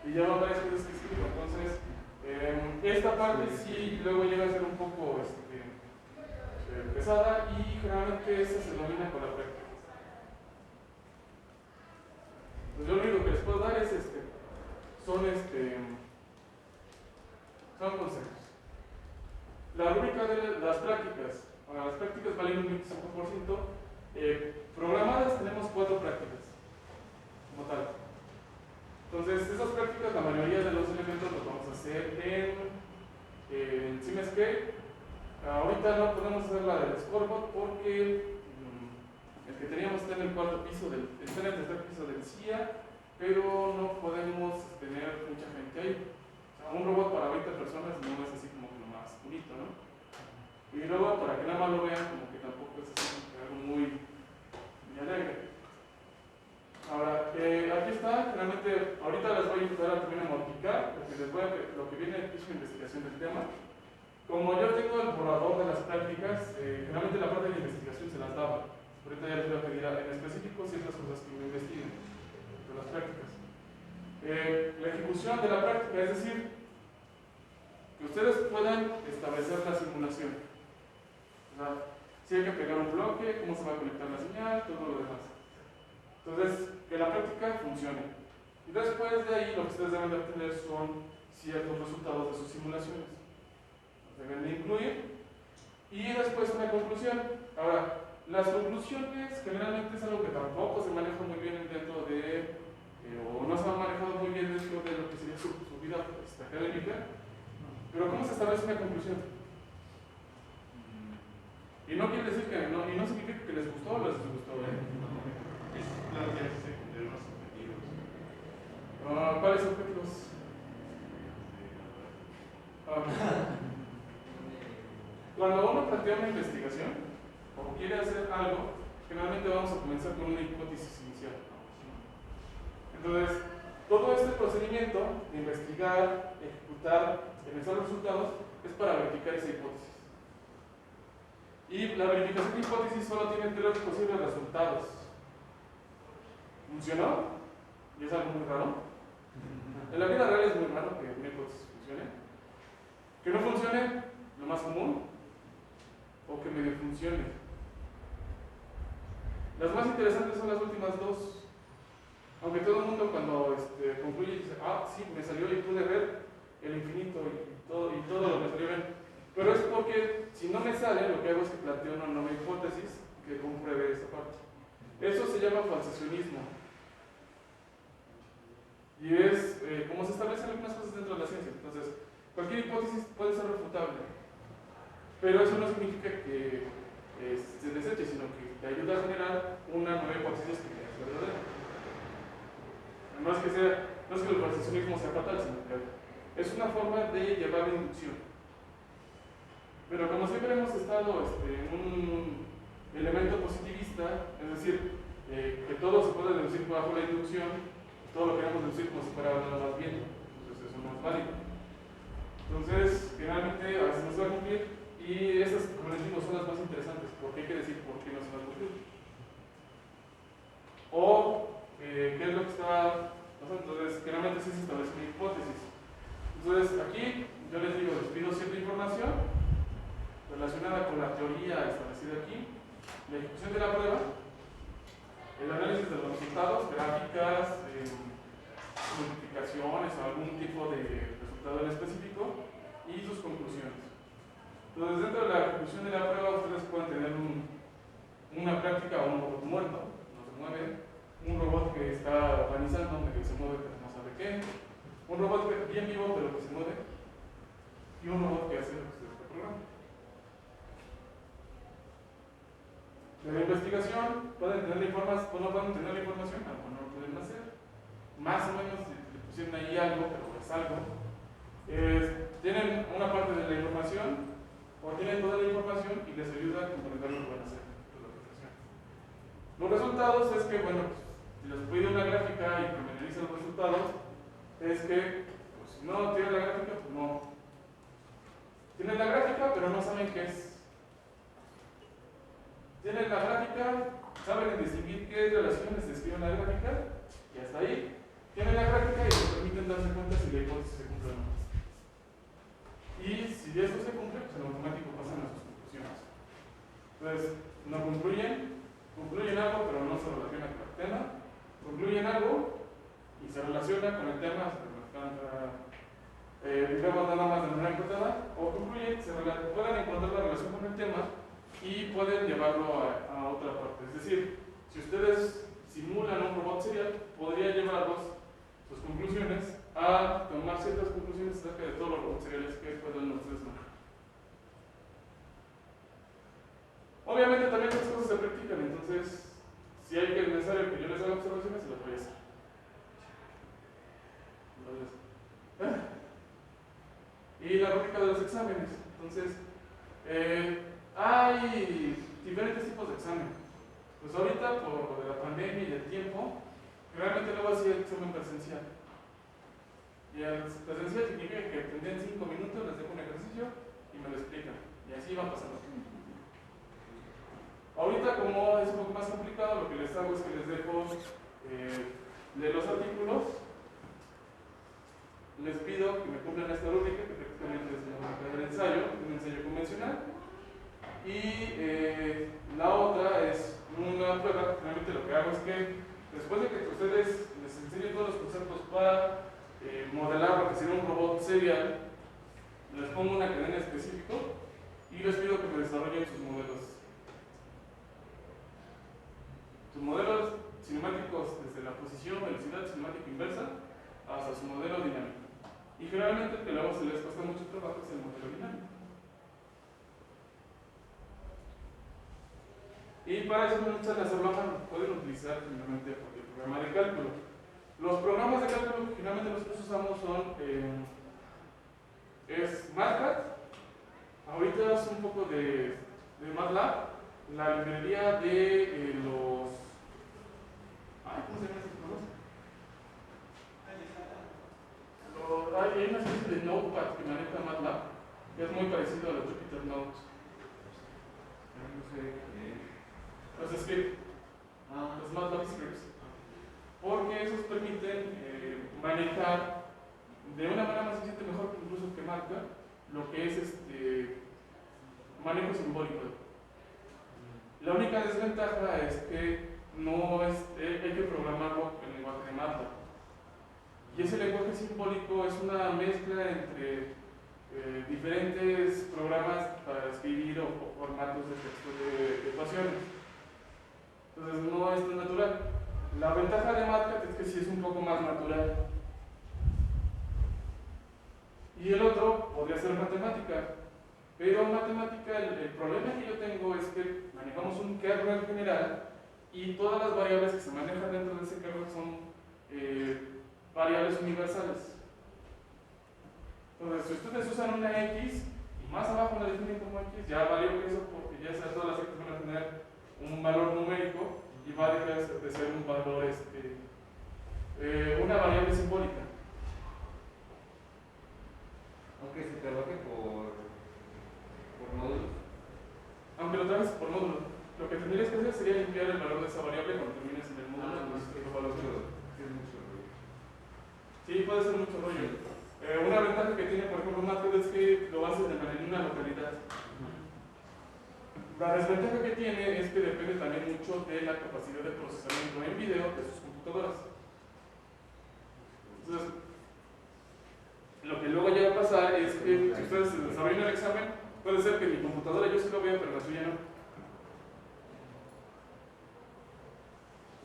Y ya van varias cosas que escribo. Entonces, esta parte sí luego llega a ser un poco pesada y generalmente esta se domina con la práctica. Pues yo lo único que les puedo dar es son consejos. La rúbrica de las prácticas, bueno, las prácticas valen un 25%. Programadas tenemos 4 prácticas como tal. Entonces, esas prácticas, la mayoría de los elementos los vamos a hacer en CimeScape. Ahorita no podemos hacer la del scoreboard porque el que teníamos está en el cuarto piso, está en el tercer piso del CIA, pero no podemos tener mucha gente ahí. Un robot para 20 personas no es así como que lo más bonito, ¿no? Y luego, para que nada más lo vean, como que tampoco es así como que algo muy alegre. Ahora, aquí está, realmente, ahorita les voy a ayudar a también a modificar, porque lo que viene aquí es una investigación del tema. Como yo tengo el borrador de las prácticas, generalmente la parte de la investigación se las daba. Ahorita ya les voy a pedir en específico ciertas cosas que me investiguen de las prácticas. La ejecución de la práctica, es decir, que ustedes puedan establecer la simulación. O sea, si hay que pegar un bloque, cómo se va a conectar la señal, todo lo demás. Entonces, que la práctica funcione. Y después de ahí, lo que ustedes deben de obtener son ciertos resultados de sus simulaciones. Los deben de incluir. Y después una conclusión. Ahora, las conclusiones generalmente es algo que tampoco se maneja muy bien dentro de, o no se ha manejado muy bien dentro de lo que sería su vida académica. Pero ¿cómo se establece una conclusión? Y no quiere decir que no, y no significa que les gustó o les disgustó, ¿eh? Es la que se cumplieron los objetivos. ¿Cuáles objetivos? Cuando uno plantea una investigación o quiere hacer algo, generalmente vamos a comenzar con una hipótesis inicial. Entonces, todo este procedimiento de investigar, ejecutar, analizar los resultados es para verificar esa hipótesis. Y la verificación de hipótesis solo tiene 3 posibles resultados. ¿Funcionó? ¿Y es algo muy raro? En la vida real es muy raro que una hipótesis funcione. Que no funcione, lo más común, o que medio funcione. Las más interesantes son las últimas 2. Aunque todo el mundo cuando concluye dice, sí, me salió y pude ver el infinito y todo lo que salió bien. Pero es porque si no me sale, lo que hago es que planteo una nueva hipótesis que compruebe esa parte. Eso se llama falsacionismo. Y es como se establecen algunas cosas dentro de la ciencia. Entonces, cualquier hipótesis puede ser refutable. Pero eso no significa que se deseche, sino que te ayuda a generar una nueva hipótesis que es verdadera. No es que el falsacionismo sea fatal, sino que es una forma de llevar la inducción. Pero como siempre hemos estado en un elemento positivista, es decir, que todo se puede deducir bajo la inducción, todo lo queremos deducir como si fuera nada más bien, entonces eso no es válido. Entonces, generalmente a veces no se va a cumplir y esas, como les digo, son las más interesantes, porque hay que decir por qué no se va a cumplir. O qué es lo que está pasando. Entonces, generalmente sí se establece una hipótesis. Entonces, aquí yo les digo, les pido cierta información relacionada con la teoría establecida aquí, la ejecución de la prueba, el análisis de los resultados, gráficas, multiplicaciones o algún tipo de resultado en específico y sus conclusiones. Entonces, dentro de la ejecución de la prueba, ustedes pueden tener una práctica o un robot muerto, no se mueve, un robot que está organizando, que se mueve pero no sabe qué, un robot bien vivo pero que se mueve, y un robot que hace lo que ustedes programan. De la investigación pueden tener la información, o no pueden tener la información, a lo mejor no lo pueden hacer. Más o menos le pusieron ahí algo, pero es algo. Tienen una parte de la información, o tienen toda la información y les ayuda a comprender lo que van a hacer. Los resultados es que, bueno, si les pido una gráfica y que me analice los resultados, es que, pues, si no tienen la gráfica, pues no. Tienen la gráfica, pero no saben qué es. Tienen la gráfica, saben distinguir qué relaciones se escriben en la gráfica, y hasta ahí. Tienen la gráfica y les permiten darse cuenta si la hipótesis se cumple o no. Y si esto se cumple, pues en automático pasan a sus conclusiones. Entonces, no concluyen algo, pero no se relaciona con el tema, concluyen algo y se relaciona con el tema, digamos nada más de manera acotada, o concluyen, pueden encontrar la relación con el tema y pueden llevarlo a otra parte. Es decir, si ustedes simulan un robot serial, podría llevarlos, sus conclusiones, a tomar ciertas conclusiones acerca de todos los robots seriales que puedan ustedes manejar. Obviamente también estas cosas se practican, entonces si hay que necesario que yo les haga observaciones, se las voy a hacer. Y la lógica de los exámenes. Entonces, hay diferentes tipos de examen. Pues ahorita, por lo de la pandemia y el tiempo, realmente luego hacía el examen presencial. Y el presencial significa que tendrían 5 minutos, les dejo un ejercicio y me lo explican. Y así va pasando. Ahorita, como es un poco más complicado, lo que les hago es que les dejo de los artículos, les pido que me cumplan esta rúbrica, que prácticamente es el ensayo, un ensayo convencional. Y la otra es una prueba. Realmente lo que hago es que después de que ustedes les enseñen todos los conceptos para modelar lo que sería un robot serial, les pongo una cadena específica y les pido que me desarrollen sus modelos. Sus modelos cinemáticos desde la posición, velocidad cinemática inversa hasta su modelo dinámico. Y generalmente el que luego se les cuesta mucho trabajo es el modelo dinámico. Y para eso no necesitan hacerlo a mano, pueden utilizar finalmente el programa de cálculo. Los programas de cálculo que finalmente nosotros usamos son es MATLAB, ahorita es un poco de MATLAB, la librería de los... ¿cómo se llama esas cosas? Hay una especie de Notepad que maneja MATLAB, que es muy parecido a los Jupyter Notes. No sé, los scripts, los MATLAB scripts, porque esos permiten manejar de una manera más eficiente, mejor incluso que MATLAB, lo que es manejo simbólico. La única desventaja es que no es, hay que programarlo en lenguaje de MATLAB. Y ese lenguaje simbólico es una mezcla entre diferentes programas para escribir o formatos de texto de ecuaciones. Entonces no es tan natural. La ventaja de MATLAB es que sí es un poco más natural. Y el otro podría ser matemática. Pero en matemática el problema que yo tengo es que manejamos un kernel general y todas las variables que se manejan dentro de ese kernel son variables universales. Entonces, si ustedes usan una X y más abajo la definen como X, ya valió que eso, porque ya todas las X van a tener un valor numérico y va a dejar de ser un valor, una variable simbólica. Aunque se trabaje por módulos. Aunque lo trabajes por módulo, lo que tendrías que hacer sería limpiar el valor de esa variable cuando termines en el módulo. Sí, puede ser mucho rollo. Una ventaja que tiene, por ejemplo, MATLAB es que lo haces en una localidad. La desventaja que tiene es que depende también mucho de la capacidad de procesamiento en video de sus computadoras. Entonces, lo que luego llega a pasar es que si ustedes desarrollan el examen, puede ser que mi computadora yo sí lo vea, pero la suya no.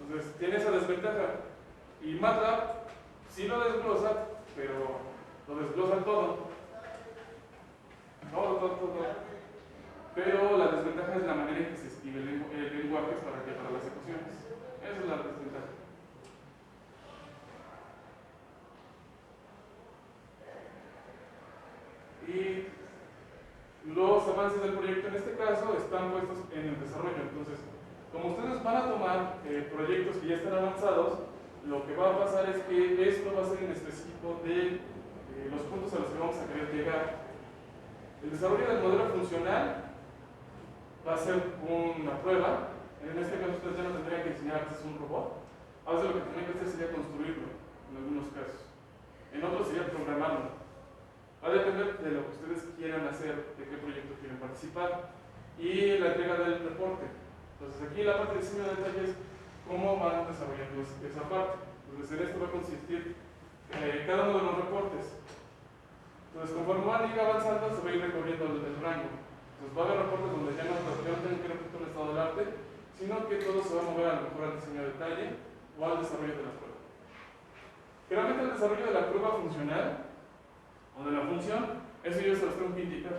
Entonces, tiene esa desventaja. Y MATLAB sí lo desglosa, pero lo desglosa todo. Todo. Pero la desventaja es la manera en que se escribe el lenguaje para las ecuaciones. Esa es la desventaja. Y los avances del proyecto en este caso están puestos en el desarrollo. Entonces, como ustedes van a tomar proyectos que ya están avanzados, lo que va a pasar es que esto va a ser en específico de los puntos a los que vamos a querer llegar. El desarrollo del modelo funcional va a ser una prueba. En este caso ustedes ya no tendrían que diseñar un robot. A veces lo que tendrían que hacer sería construirlo, en algunos casos. En otros sería programarlo. Va a depender de lo que ustedes quieran hacer, de qué proyecto quieren participar. Y la entrega del reporte. Entonces aquí la parte de diseño de detalles, cómo van desarrollando esa parte. Entonces en esto va a consistir cada uno de los reportes. Entonces conforme van a ir avanzando se va a ir recorriendo el rango. Entonces va a haber reportes donde ya no tengan que reportar un estado del arte, sino que todo se va a mover a lo mejor al diseño de detalle o al desarrollo de la prueba. Generalmente el desarrollo de la prueba funcional o de la función, eso yo se los tengo que indicar.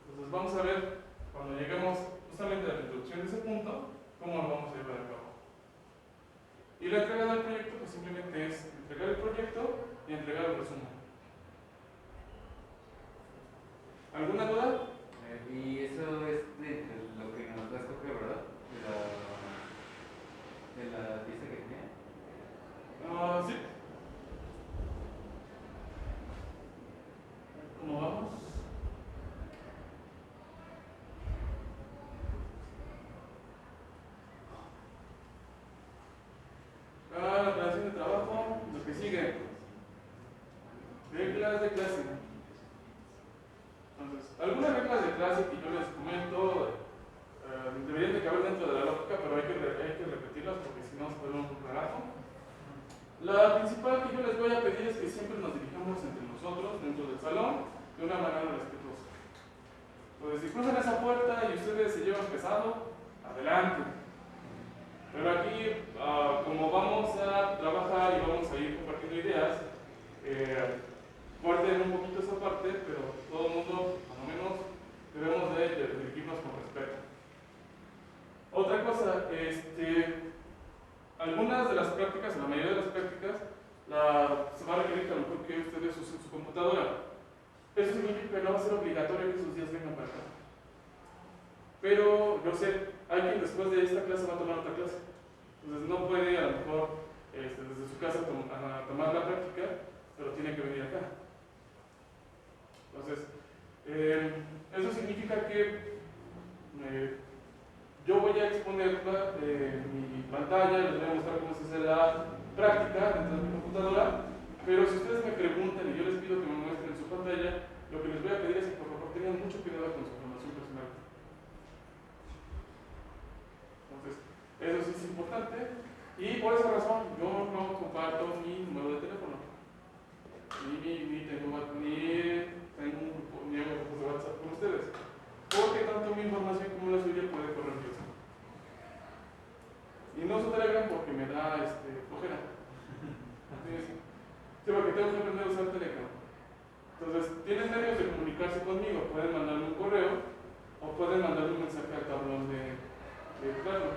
Entonces vamos a ver cuando lleguemos justamente a la introducción de ese punto, cómo lo vamos a llevar a cabo. Y la entrega del proyecto pues simplemente es entregar el proyecto y entregar el resumen. ¿Alguna duda? Y eso es de lo que nos va a escoger, ¿verdad? De la pieza que tenía. Sí. ¿Cómo vamos? La operación de trabajo, lo que sigue. Reglas de clase. Entonces, algunas reglas de clase que yo les comento deberían de caber dentro de la lógica, pero hay que repetirlas porque si no se vuelve un relajo. La principal que yo les voy a pedir es que siempre nos dirijamos entre nosotros, dentro del salón, de una manera respetuosa. Entonces, si cruzan esa puerta y ustedes se llevan pesado, adelante. Pero aquí, como vamos a trabajar y vamos a ir compartiendo ideas, guarden un poquito esa parte, pero todo el mundo, más o menos, prácticas, en la mayoría de las prácticas, se va a requerir que a lo mejor que ustedes usen su computadora. Eso significa que no va a ser obligatorio que esos días vengan para acá. Pero yo sé, hay quien después de esta clase va a tomar otra clase. Entonces no puede a lo mejor desde su casa tomar la práctica, pero tiene que venir acá. Entonces, eso significa que yo voy a exponer mi pantalla, les voy a mostrar cómo se hace la práctica dentro de mi computadora, pero si ustedes me preguntan y yo les pido que me muestren su pantalla, lo que les voy a pedir es que por favor tengan mucho cuidado con su información personal. Entonces, eso sí es importante y por esa razón yo no comparto mi número de teléfono, ni tengo grupos de WhatsApp con ustedes, porque tanto mi información como la suya puede correr riesgo. Y no uso Telegram porque me da flojera. Sí, porque tengo que aprender a usar Telegram. Entonces, tienen medios de comunicarse conmigo. Pueden mandarme un correo o pueden mandarme un mensaje al tablón de claro.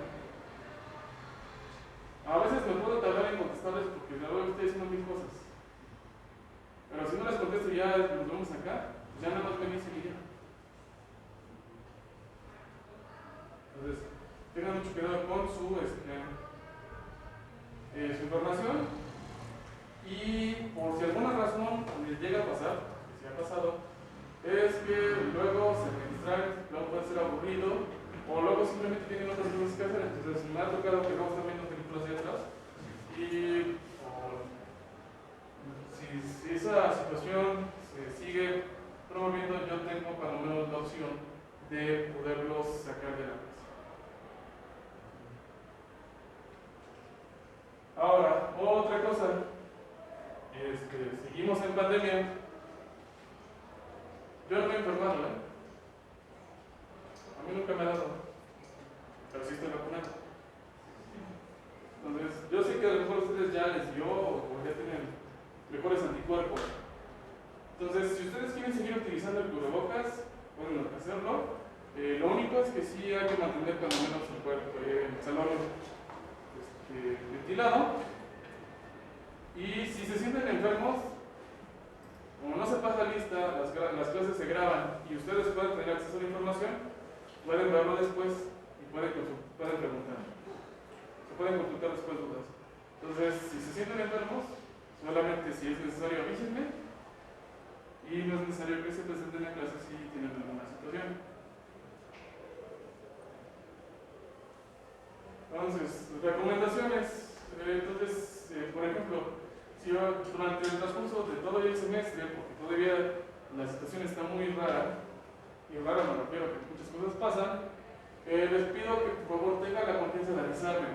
A veces me puedo tardar en contestarles porque la verdad estoy haciendo mil cosas. Pero si no les contesto ya nos vemos acá, pues ya nada más me dicen y ya. Entonces, tengan mucho cuidado con su información y por si alguna razón les llega a pasar, que si ha pasado, es que luego se registran, luego puede ser aburrido o luego simplemente tienen otras cosas que hacer. Entonces me ha tocado que luego están viendo películas de atrás y si esa situación se sigue promoviendo, yo tengo cuando menos la opción de poderlos sacar de la clase. Ahora, otra cosa, seguimos en pandemia. Yo no voy a enfermarla, a mí nunca me ha dado, pero sí estoy vacunado. Entonces, yo sé que a lo mejor ustedes ya les dio o ya tienen mejores anticuerpos. Entonces, si ustedes quieren seguir utilizando el cubrebocas, pueden hacerlo. Lo único es que sí hay que mantener cuando menos el salón ventilado. Y si se sienten enfermos, como no se pasa lista, las clases se graban y ustedes pueden tener acceso a la información, pueden verlo después y pueden preguntar. Se pueden consultar después dudas. Entonces, si se sienten enfermos, solamente si es necesario avísenme y no es necesario que se presenten a clase si tienen alguna situación. Entonces, recomendaciones. Entonces, por ejemplo, si durante el transcurso de todo el semestre, porque todavía la situación está muy rara, y rara me refiero a que muchas cosas pasan, les pido que por favor tengan la confianza de avisarme.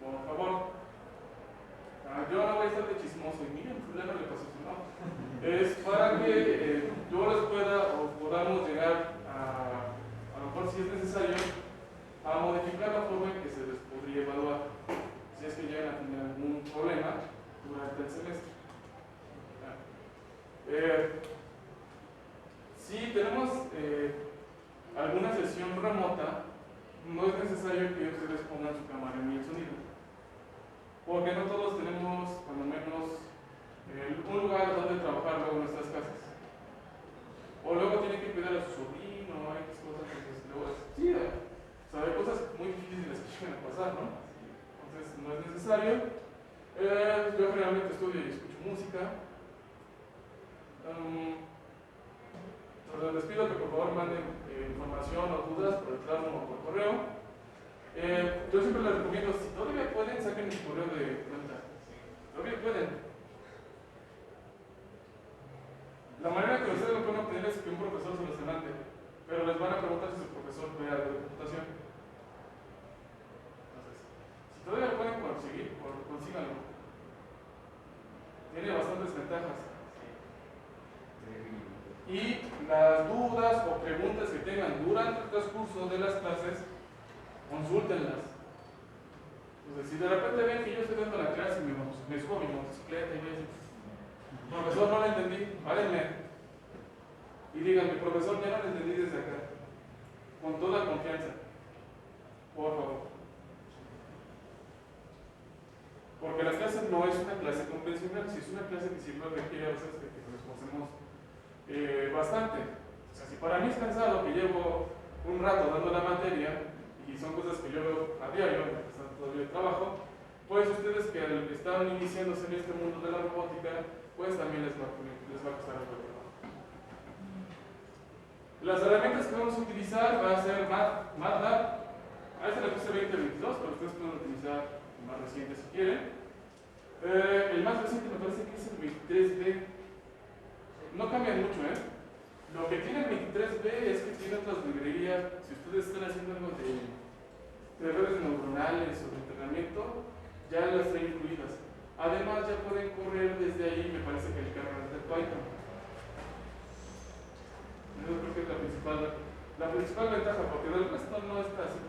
Por favor. Yo no voy a estar de chismoso y miren, fulano le pasó eso, no. Es para que yo les pueda o podamos llegar a lo mejor si es necesario, a modificar la forma en que se les podría evaluar si es que llegan a tener algún problema durante el semestre. Si tenemos alguna sesión remota, no es necesario que ustedes pongan su cámara ni el sonido, porque no todos tenemos, cuando menos, un lugar donde trabajar luego en nuestras casas. O luego tienen que cuidar a su sobrino, hay cosas que luego sí, hay cosas muy difíciles que llegan a pasar, ¿no? Entonces no es necesario. Yo generalmente estudio y escucho música. Les pido que por favor manden información o dudas por el plano o por correo. Yo siempre les recomiendo, si todavía pueden, saquen su correo de cuenta. Todavía pueden. La manera que ustedes lo pueden obtener es que un profesor se los demande, pero les van a preguntar si su profesor ve algo de computación. Entonces, si todavía lo pueden conseguir, consíganlo. Tiene bastantes ventajas. Y las dudas o preguntas que tengan durante el transcurso de las clases, consúltenlas. Entonces, si de repente ven que yo estoy dando la clase y me subo a mi motocicleta y me dicen, profesor, no lo entendí, párenme. Y díganme, profesor, ya no lo entendí desde acá. Con toda confianza. Por favor. Porque la clase no es una clase convencional, si es una clase que siempre requiere a veces de que nos esforcemos bastante. O sea, si para mí es cansado que llevo un rato dando la materia y son cosas que yo veo a diario, en el todavía de trabajo, pues ustedes que están iniciándose en este mundo de la robótica, pues también les va a costar algo de trabajo. Las herramientas que vamos a utilizar va a ser MATLAB. A este le puse 2022, pero ustedes pueden utilizar el más reciente si quieren. El más reciente me parece que es el 23B. No cambian mucho, ¿eh? Lo que tiene el 23B es que tiene otras librerías. Si ustedes están haciendo algo de redes neuronales o de entrenamiento, ya las traen incluidas. Además, ya pueden correr desde ahí, me parece que el kernel de Python. Yo creo que es la principal ventaja, porque del resto no está así.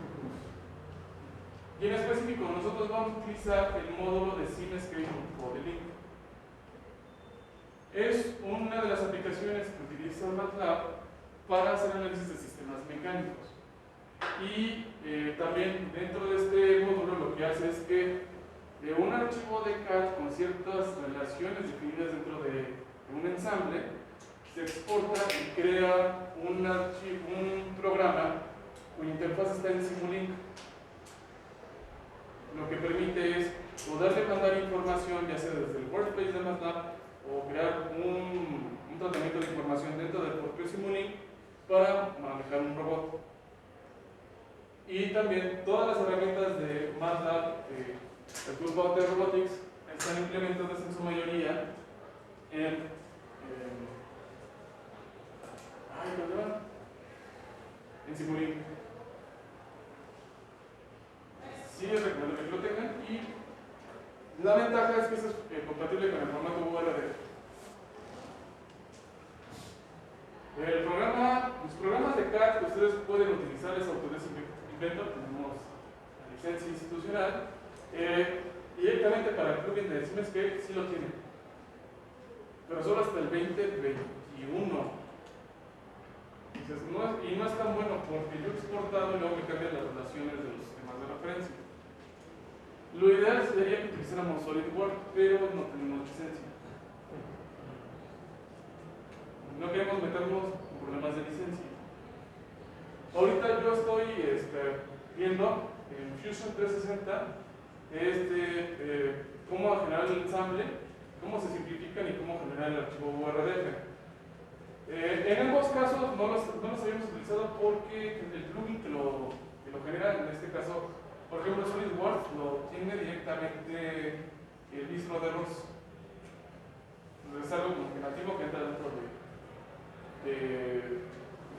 Y en específico, nosotros vamos a utilizar el módulo de SimScale o de Link. Es una de las aplicaciones que utiliza MATLAB para hacer análisis de sistemas mecánicos. Y también dentro de este módulo lo que hace es que un archivo de CAD con ciertas relaciones definidas dentro de un ensamble se exporta y crea un programa cuya interfaz está en Simulink. Lo que permite es poderle mandar información ya sea desde el workspace de MATLAB o crear un tratamiento de información dentro del propio Simulink para manejar un robot. Y también todas las herramientas de MATLAB, el Toolbox de Robotics, están implementadas en su mayoría en Simulink. Sí, les recomiendo que lo tengan y la ventaja es que eso es compatible con el formato URD. Los programas de CAD que ustedes pueden utilizar es Autodesk Inventor, tenemos la licencia institucional, y directamente para el plugin de SimScale sí lo tienen, pero solo hasta el 2021. Entonces, no es tan bueno porque yo he exportado y luego me cambian las relaciones de los sistemas de referencia. Lo ideal sería que utilizáramos SolidWorks, pero no tenemos licencia. No queremos meternos en problemas de licencia. Ahorita yo estoy viendo en Fusion 360 cómo generar el ensamble, cómo se simplifican y cómo generar el archivo URDF. En ambos casos no los habíamos utilizado porque el plugin que lo genera, en este caso, por ejemplo, SolidWorks lo tiene directamente el distro de ROS. Entonces es algo como que nativo que entra dentro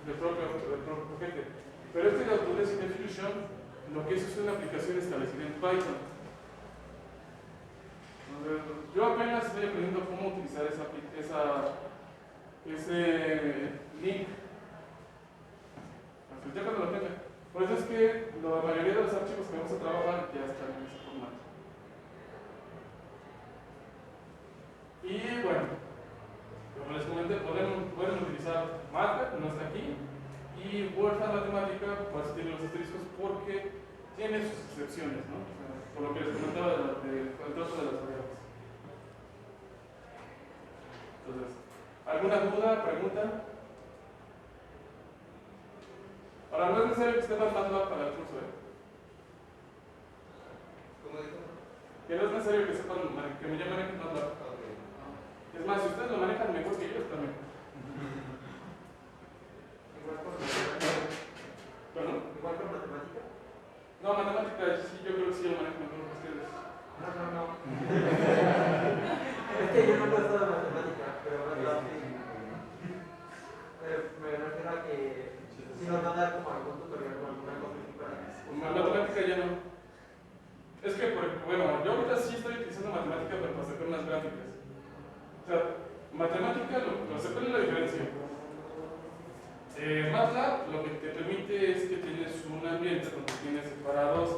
del propio paquete. Pero este de Autodesk Fusion lo que es una aplicación establecida en Python. Entonces, yo apenas estoy aprendiendo cómo utilizar ese link. Ya cuando lo tenga. Por eso es que la mayoría de los archivos que vamos a trabajar ya están en ese formato. Y bueno, como les comenté, pueden utilizar MATLAB, no está aquí, y Word Matemática, pues tiene los asteriscos porque tiene sus excepciones, ¿no? Por lo que les comentaba del trato de las variables. Entonces, ¿alguna duda, pregunta? Ahora, no es necesario que sepan MATLAB para el curso, ¿eh? ¿Cómo dijo? Que no es necesario que sepan, que me manejen MATLAB. Es más, si ustedes lo manejan mejor que ellos, también. Igual con matemática. ¿Perdón? Igual con matemática. No, matemática, sí, yo creo que sí lo manejan mejor que ustedes. No. Es que yo no he estado en matemática, pero MATLAB sí. Me refiero a que si nos van a dar como algún tutorial o alguna cosa así para Matemática ya no. Es que, bueno, yo ahorita sí estoy utilizando matemática pero para sacar unas gráficas. O sea, matemática, lo sé cuál es la diferencia. MATLAB lo que te permite es que tienes un ambiente donde tienes separados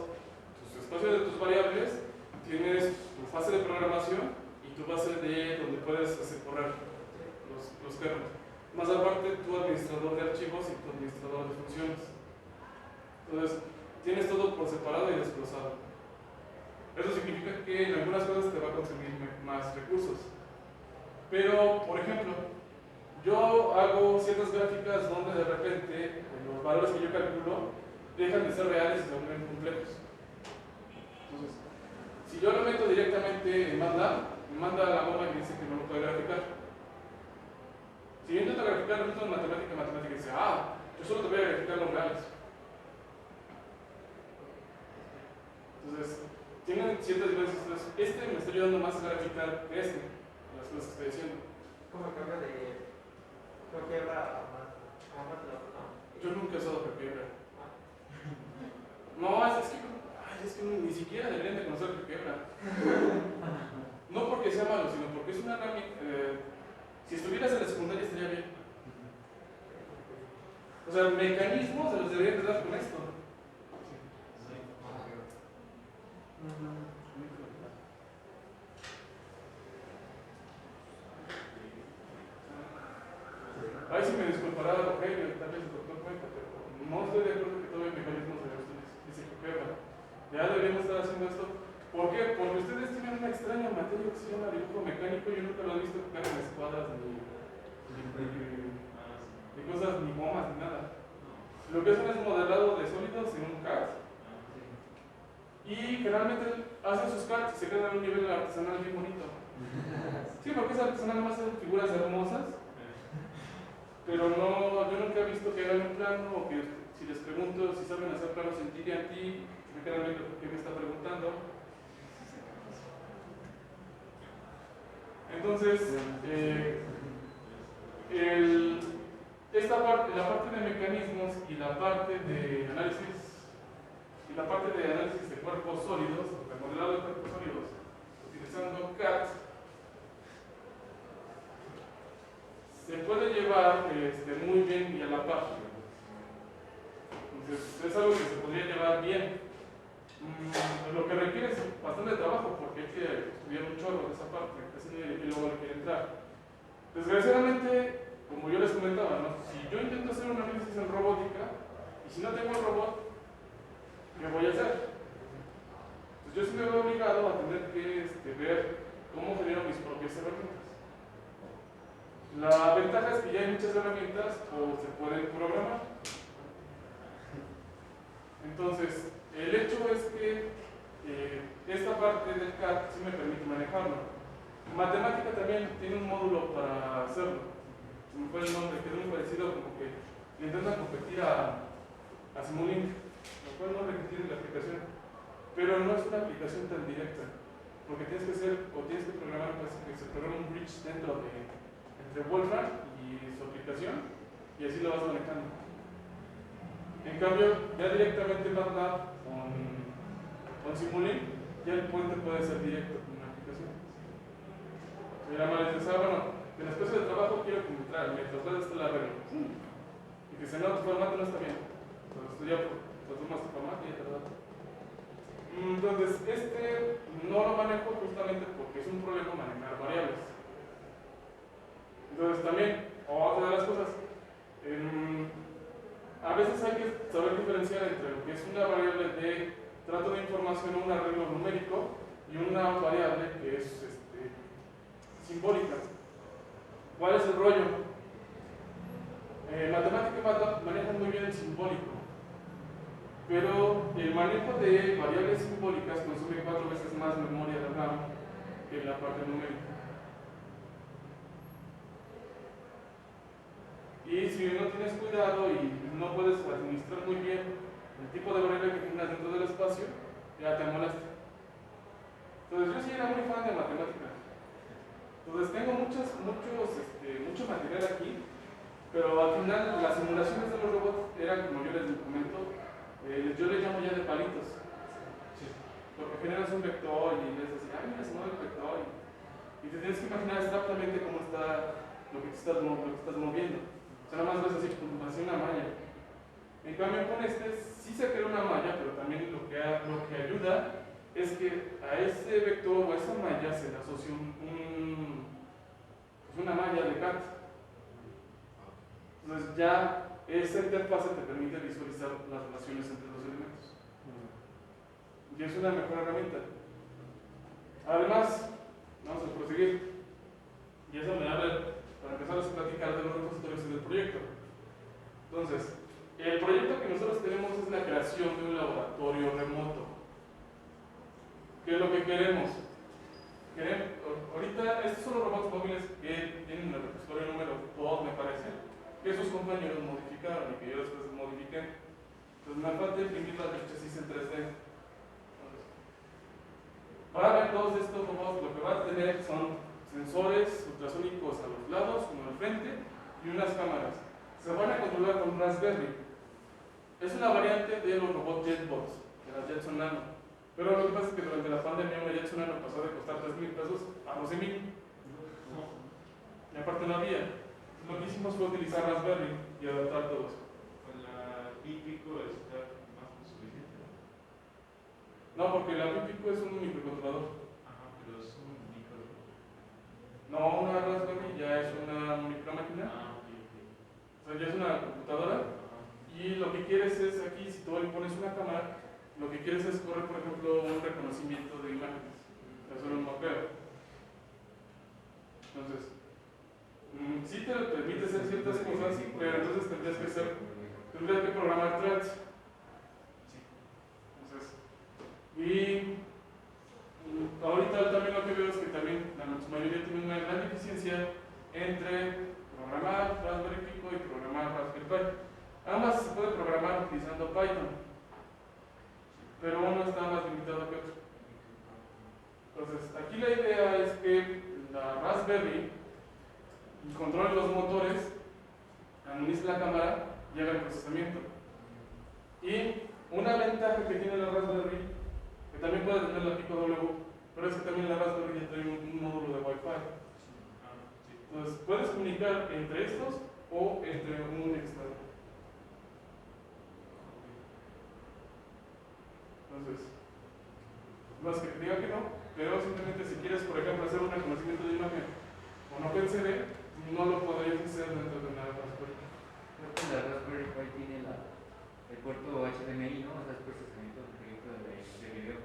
tus espacios de tus variables, tienes tu fase de programación y tu base de donde puedes hacer correr los kernels. Más aparte, tu administrador de archivos y tu administrador de funciones. Entonces, tienes todo por separado y desglosado. Eso significa que en algunas cosas te va a consumir más recursos. Pero, por ejemplo, yo hago ciertas gráficas donde de repente los valores que yo calculo dejan de ser reales y se vuelven complejos. Entonces, si yo lo meto directamente en MATLAB, me manda la bomba y dice que no lo puede graficar. Si yo intento graficar lo mismo en matemática dice, yo solo te voy a graficar los reales. Entonces, tienen ciertas diferencias. Entonces, este me está ayudando más a graficar que este, las cosas que estoy diciendo. ¿Cómo cambia de GeoGebra a MATLAB? Yo nunca he usado GeoGebra. No, es que ni siquiera deberían de conocer GeoGebra. No porque sea malo, sino porque es una herramienta. Si estuvieras en la secundaria estaría bien. O sea, mecanismos se los deberían de dar con esto. Ahí sí me disculpará Rogelio, tal vez el doctor cuenta, pero no estoy de acuerdo que todo el mecanismo se dice GeoGebra. Ya deberíamos estar haciendo esto. ¿Por qué? Porque ustedes tienen una extraña materia que se llama dibujo mecánico. Yo nunca lo he visto que hagan escuadras ni cosas, ni bombas, ni nada. Lo que hacen es modelado de sólidos en un CAD. Y generalmente hacen sus CADs y se quedan a un nivel artesanal bien bonito. Sí, porque es artesanal, más hacen figuras hermosas. Pero no, yo nunca he visto que hagan un plano o que si les pregunto si saben hacer planos en TNT, me quedan viendo por qué me está preguntando. Entonces, esta parte, la parte de mecanismos y la parte de análisis de cuerpos sólidos, el modelado de cuerpos sólidos, utilizando CAD, se puede llevar muy bien y a la par. Entonces, es algo que se podría llevar bien. Lo que requiere es bastante trabajo porque hay que estudiar un chorro de esa parte, casi nadie luego le quiere entrar. Desgraciadamente, como yo les comentaba, ¿no? Si yo intento hacer un análisis en robótica y si no tengo el robot, ¿qué voy a hacer? Pues yo sí me veo obligado a tener que ver cómo genero mis propias herramientas. La ventaja es que ya hay muchas herramientas o se pueden programar. Entonces, el hecho es que esta parte del CAD sí me permite manejarlo. Matemática también tiene un módulo para hacerlo. Se me fue el nombre, que es muy parecido, como que intentan competir a Simulink. Me fue el nombre que tiene la aplicación. Pero no es una aplicación tan directa, porque tienes que hacer, o tienes que programar, pues, que se programa un bridge dentro entre Wolfram y su aplicación, y así lo vas manejando. En cambio, ya directamente MATLAB con Simulink, ya el puente puede ser directo con una aplicación. Se llama, les decía, bueno, en la especie de trabajo quiero que mientras veas este la regla. Y que se no, tu formato no está bien. Entonces tú ya tomas tu formato y ya te lo das. Entonces, no lo manejo justamente porque es un problema manejar variables. Entonces también, otra de las cosas, a veces hay que saber diferenciar entre lo que es una variable de trato de información o un arreglo numérico y una variable que es simbólica. ¿Cuál es el rollo? Matemática y MATLAB manejan muy bien el simbólico, pero el manejo de variables simbólicas consume 4 veces más memoria de RAM que la parte numérica. Y si no tienes cuidado y no puedes administrar muy bien el tipo de variable que tengas dentro del espacio, ya te molesta. Entonces yo sí era muy fan de matemática. Entonces tengo mucho material aquí, pero al final las simulaciones de los robots eran, como yo les comento, yo les llamo ya de palitos. Porque generas un vector y les decís, mira, se mueve el vector. Y te tienes que imaginar exactamente cómo está lo que estás moviendo. O sea, nada más ves así una malla. En cambio con sí se crea una malla, pero también lo que ayuda es que a ese vector o a esa malla se le asocia una malla de CAD. Entonces ya esa interfase te permite visualizar las relaciones entre los elementos. Y es una mejor herramienta. Además, vamos a proseguir. Y eso me abre para empezar a platicar de los repositorios y del proyecto. Entonces, el proyecto que nosotros tenemos es la creación de un laboratorio remoto. ¿Qué es lo que queremos? Ahorita, estos son los robots móviles que tienen el repositorio número 2, me parece, que sus compañeros modificaron y que yo después modifiqué. Entonces, me falta imprimir el chasis en 3D. Entonces, para ver todos estos robots, lo que va a tener son sensores ultrasónicos a los lados, uno al frente y unas cámaras. Se van a controlar con un Raspberry. Es una variante de los robots JetBots, de la Jetson Nano. Pero lo que pasa es que durante la pandemia una Jetson Nano pasó de costar 3,000 pesos a 12,000. Y aparte no había. Lo que hicimos fue utilizar Raspberry y adaptar todo eso. Con la típico está más que suficiente. No, porque la Pipico es un microcontrolador. Ajá, pero es un micro. No, una Raspberry ya es una micromáquina. Ah, ok, ok. O sea, ya es una computadora. Ajá. Y lo que quieres es aquí, si tú le pones una cámara, lo que quieres es correr, por ejemplo, un reconocimiento de imágenes. Hacer un mapeo. Entonces, sí te permite hacer ciertas cosas, pero entonces tendrías que programar threads. Entonces, y ahorita también lo que veo es que también la mayoría tiene una gran deficiencia entre programar Raspberry Pi y programar Raspberry Pi. Ambas se puede programar utilizando Python, pero uno está más limitado que otro. Entonces, aquí la idea es que la Raspberry controle los motores, administre la cámara y haga el procesamiento. Y una ventaja que tiene la Raspberry, que también puede tener la Pico W, pero es que también la Raspberry ya trae un módulo de Wi-Fi. Entonces, puedes comunicar entre estos o entre un externo. Entonces, no es que te diga que no, pero simplemente si quieres, por ejemplo, hacer un reconocimiento de imagen con OpenCV, no lo podrías hacer dentro de una Raspberry. Creo que la Raspberry Pi tiene el puerto HDMI, ¿no? O sea, es procesamiento de video.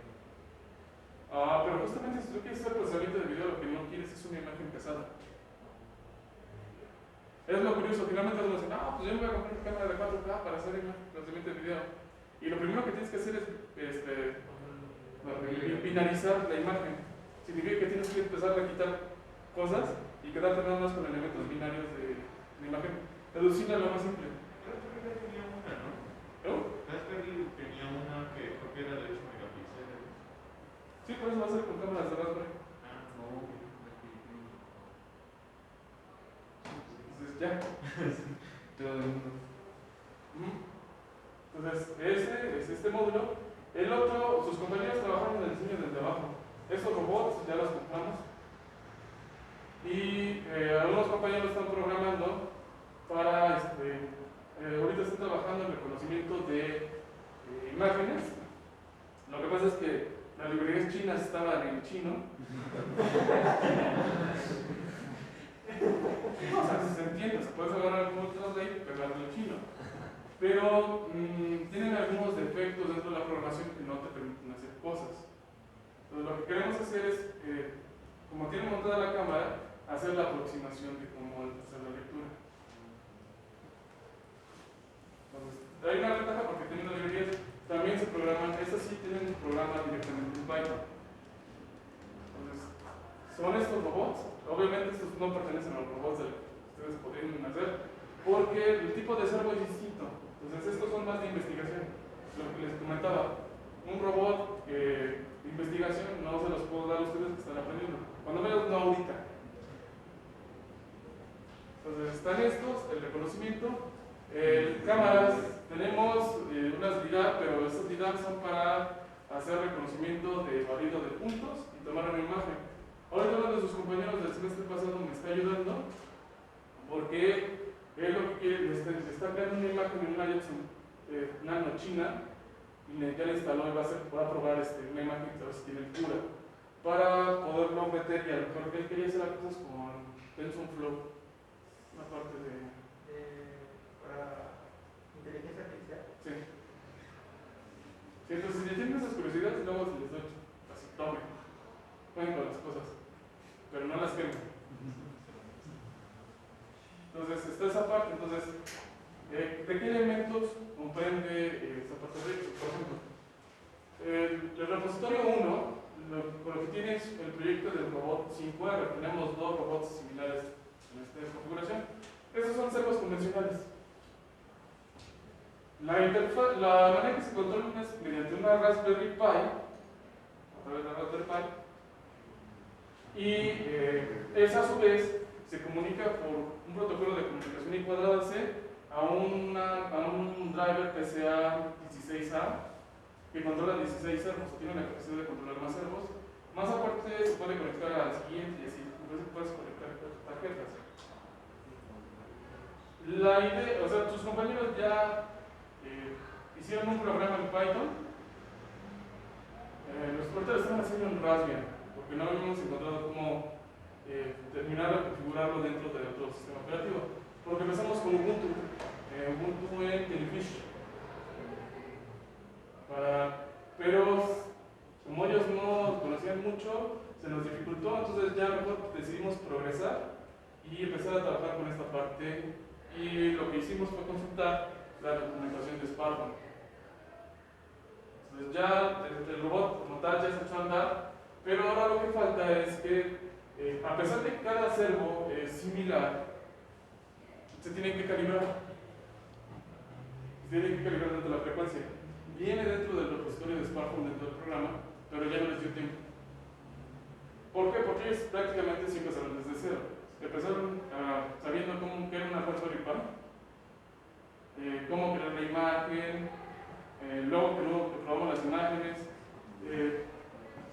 Pero justamente si tú quieres hacer procesamiento de video, lo que no quieres es una imagen pesada. Es lo curioso, finalmente uno dice, no, pues yo me voy a comprar una cámara de 4K para hacer procesamiento de video. Y lo primero que tienes que hacer es binarizar la imagen. Significa que tienes que empezar a quitar cosas y quedarte nada más con elementos binarios de la imagen. Reducirla lo más simple. Raspberry tenía una, ¿no? Raspberry tenía una que creo que era de 8 megapíxeles. Sí, por eso va a ser con cámaras de Raspberry. Ah, No, Entonces ya. todo el mundo. Entonces, ese es este módulo. El otro, sus compañeros trabajaron en el diseño desde abajo. Estos robots ya los compramos. Y algunos compañeros están programando para, ahorita están trabajando en reconocimiento de imágenes. Lo que pasa es que las librerías chinas estaban en chino. O sea, si se entiende, se puede agarrar algún translate y pegarlo en chino. Pero tienen algunos defectos dentro de la programación que no te permiten hacer cosas. Entonces lo que queremos hacer es, como tiene montada la cámara, hacer la aproximación de cómo hacer la lectura. Entonces, hay una ventaja porque tienen las librerías, también se programan, estas sí tienen un programa directamente en Python. Entonces, son estos robots, obviamente estos no pertenecen a los robots que ustedes podrían hacer, porque el tipo de servo es distinto. Entonces, estos son más de investigación. Lo que les comentaba, un robot de investigación no se los puedo dar a ustedes que están aprendiendo. Cuando menos no ahorita. Entonces, están estos, el reconocimiento. Cámaras, tenemos unas LIDAR, pero estas LIDAR son para hacer reconocimiento de barrido de puntos y tomar una imagen. Ahorita uno de sus compañeros del semestre pasado me está ayudando porque él lo que quiere, está creando una imagen en una Jetson Nano china y ya le instaló y va a probar una imagen que a ver si tiene altura para poderlo meter y a lo mejor que él quería hacer las cosas con TensorFlow, una parte de... para inteligencia artificial. Sí. Sí, entonces si ya tienen esas curiosidades, luego se les doy así, tome. pueden con las cosas, pero no las queman. Entonces, está esa parte. Entonces, ¿de qué elementos comprende esta parte de proyecto? Por ejemplo, el repositorio 1, con lo que tiene es el proyecto del robot 5R. Tenemos dos robots similares en esta configuración. Esos son servos convencionales. La manera que se controlan es mediante una Raspberry Pi, a través de la Raspberry Pi, y esa a su vez se comunica por un protocolo de comunicación encuadrada C a un driver PCA 16A que controla 16 servos, o tiene la capacidad de controlar más servos. Más aparte se puede conectar al siguiente y así, entonces puedes conectar tarjetas. La idea, o sea, tus compañeros ya hicieron un programa en Python. Los portales están haciendo en Raspbian, porque no habíamos encontrado cómo terminar de configurarlo dentro de otro sistema operativo. Porque empezamos con Ubuntu en Telefish. Pero como ellos no conocían mucho, se nos dificultó, entonces ya mejor decidimos progresar y empezar a trabajar con esta parte. Y lo que hicimos fue consultar la documentación de Spartan. Entonces ya el robot como tal ya se echó a andar, pero ahora lo que falta es que, a pesar de que cada servo es similar, se tiene que calibrar. Se tiene que calibrar dentro de la frecuencia. Viene dentro del repositorio de Spartan dentro del programa, pero ya no les dio tiempo. ¿Por qué? Porque ellos prácticamente siempre empezaron desde cero. Empezaron sabiendo cómo crear una Raspberry Pi, cómo crear la imagen, luego que probamos las imágenes,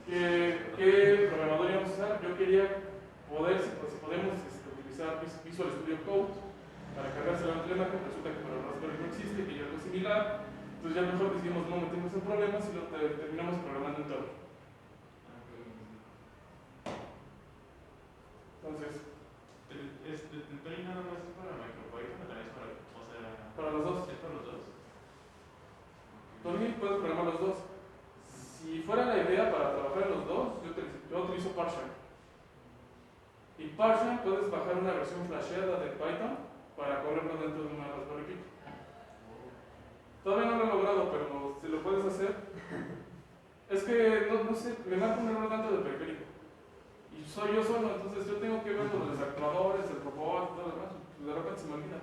qué programador íbamos a usar. Yo quería poder, si podemos utilizar Visual Studio Code para cargarse la otra imagen. Resulta que para Raspberry no existe, que ya es algo similar. Entonces ya mejor decidimos no meternos en problemas y lo terminamos programando en todo. Entonces, ¿el Tony nada más es para MicroPython o también es para, o sea, para los dos? ¿es para los dos? Tony puedes programar los dos. Si fuera la idea para trabajar en los dos, yo utilizo Partial. Y Partial puedes bajar una versión flasheada de Python para correrlo dentro de una Raspberry Pi. Todavía no lo he logrado, pero si lo puedes hacer. Es que, no sé, me marca un error tanto del periférico. Y soy yo solo, entonces yo tengo que ver lo de los actuadores, el robot, todo lo demás. De repente se me olvida.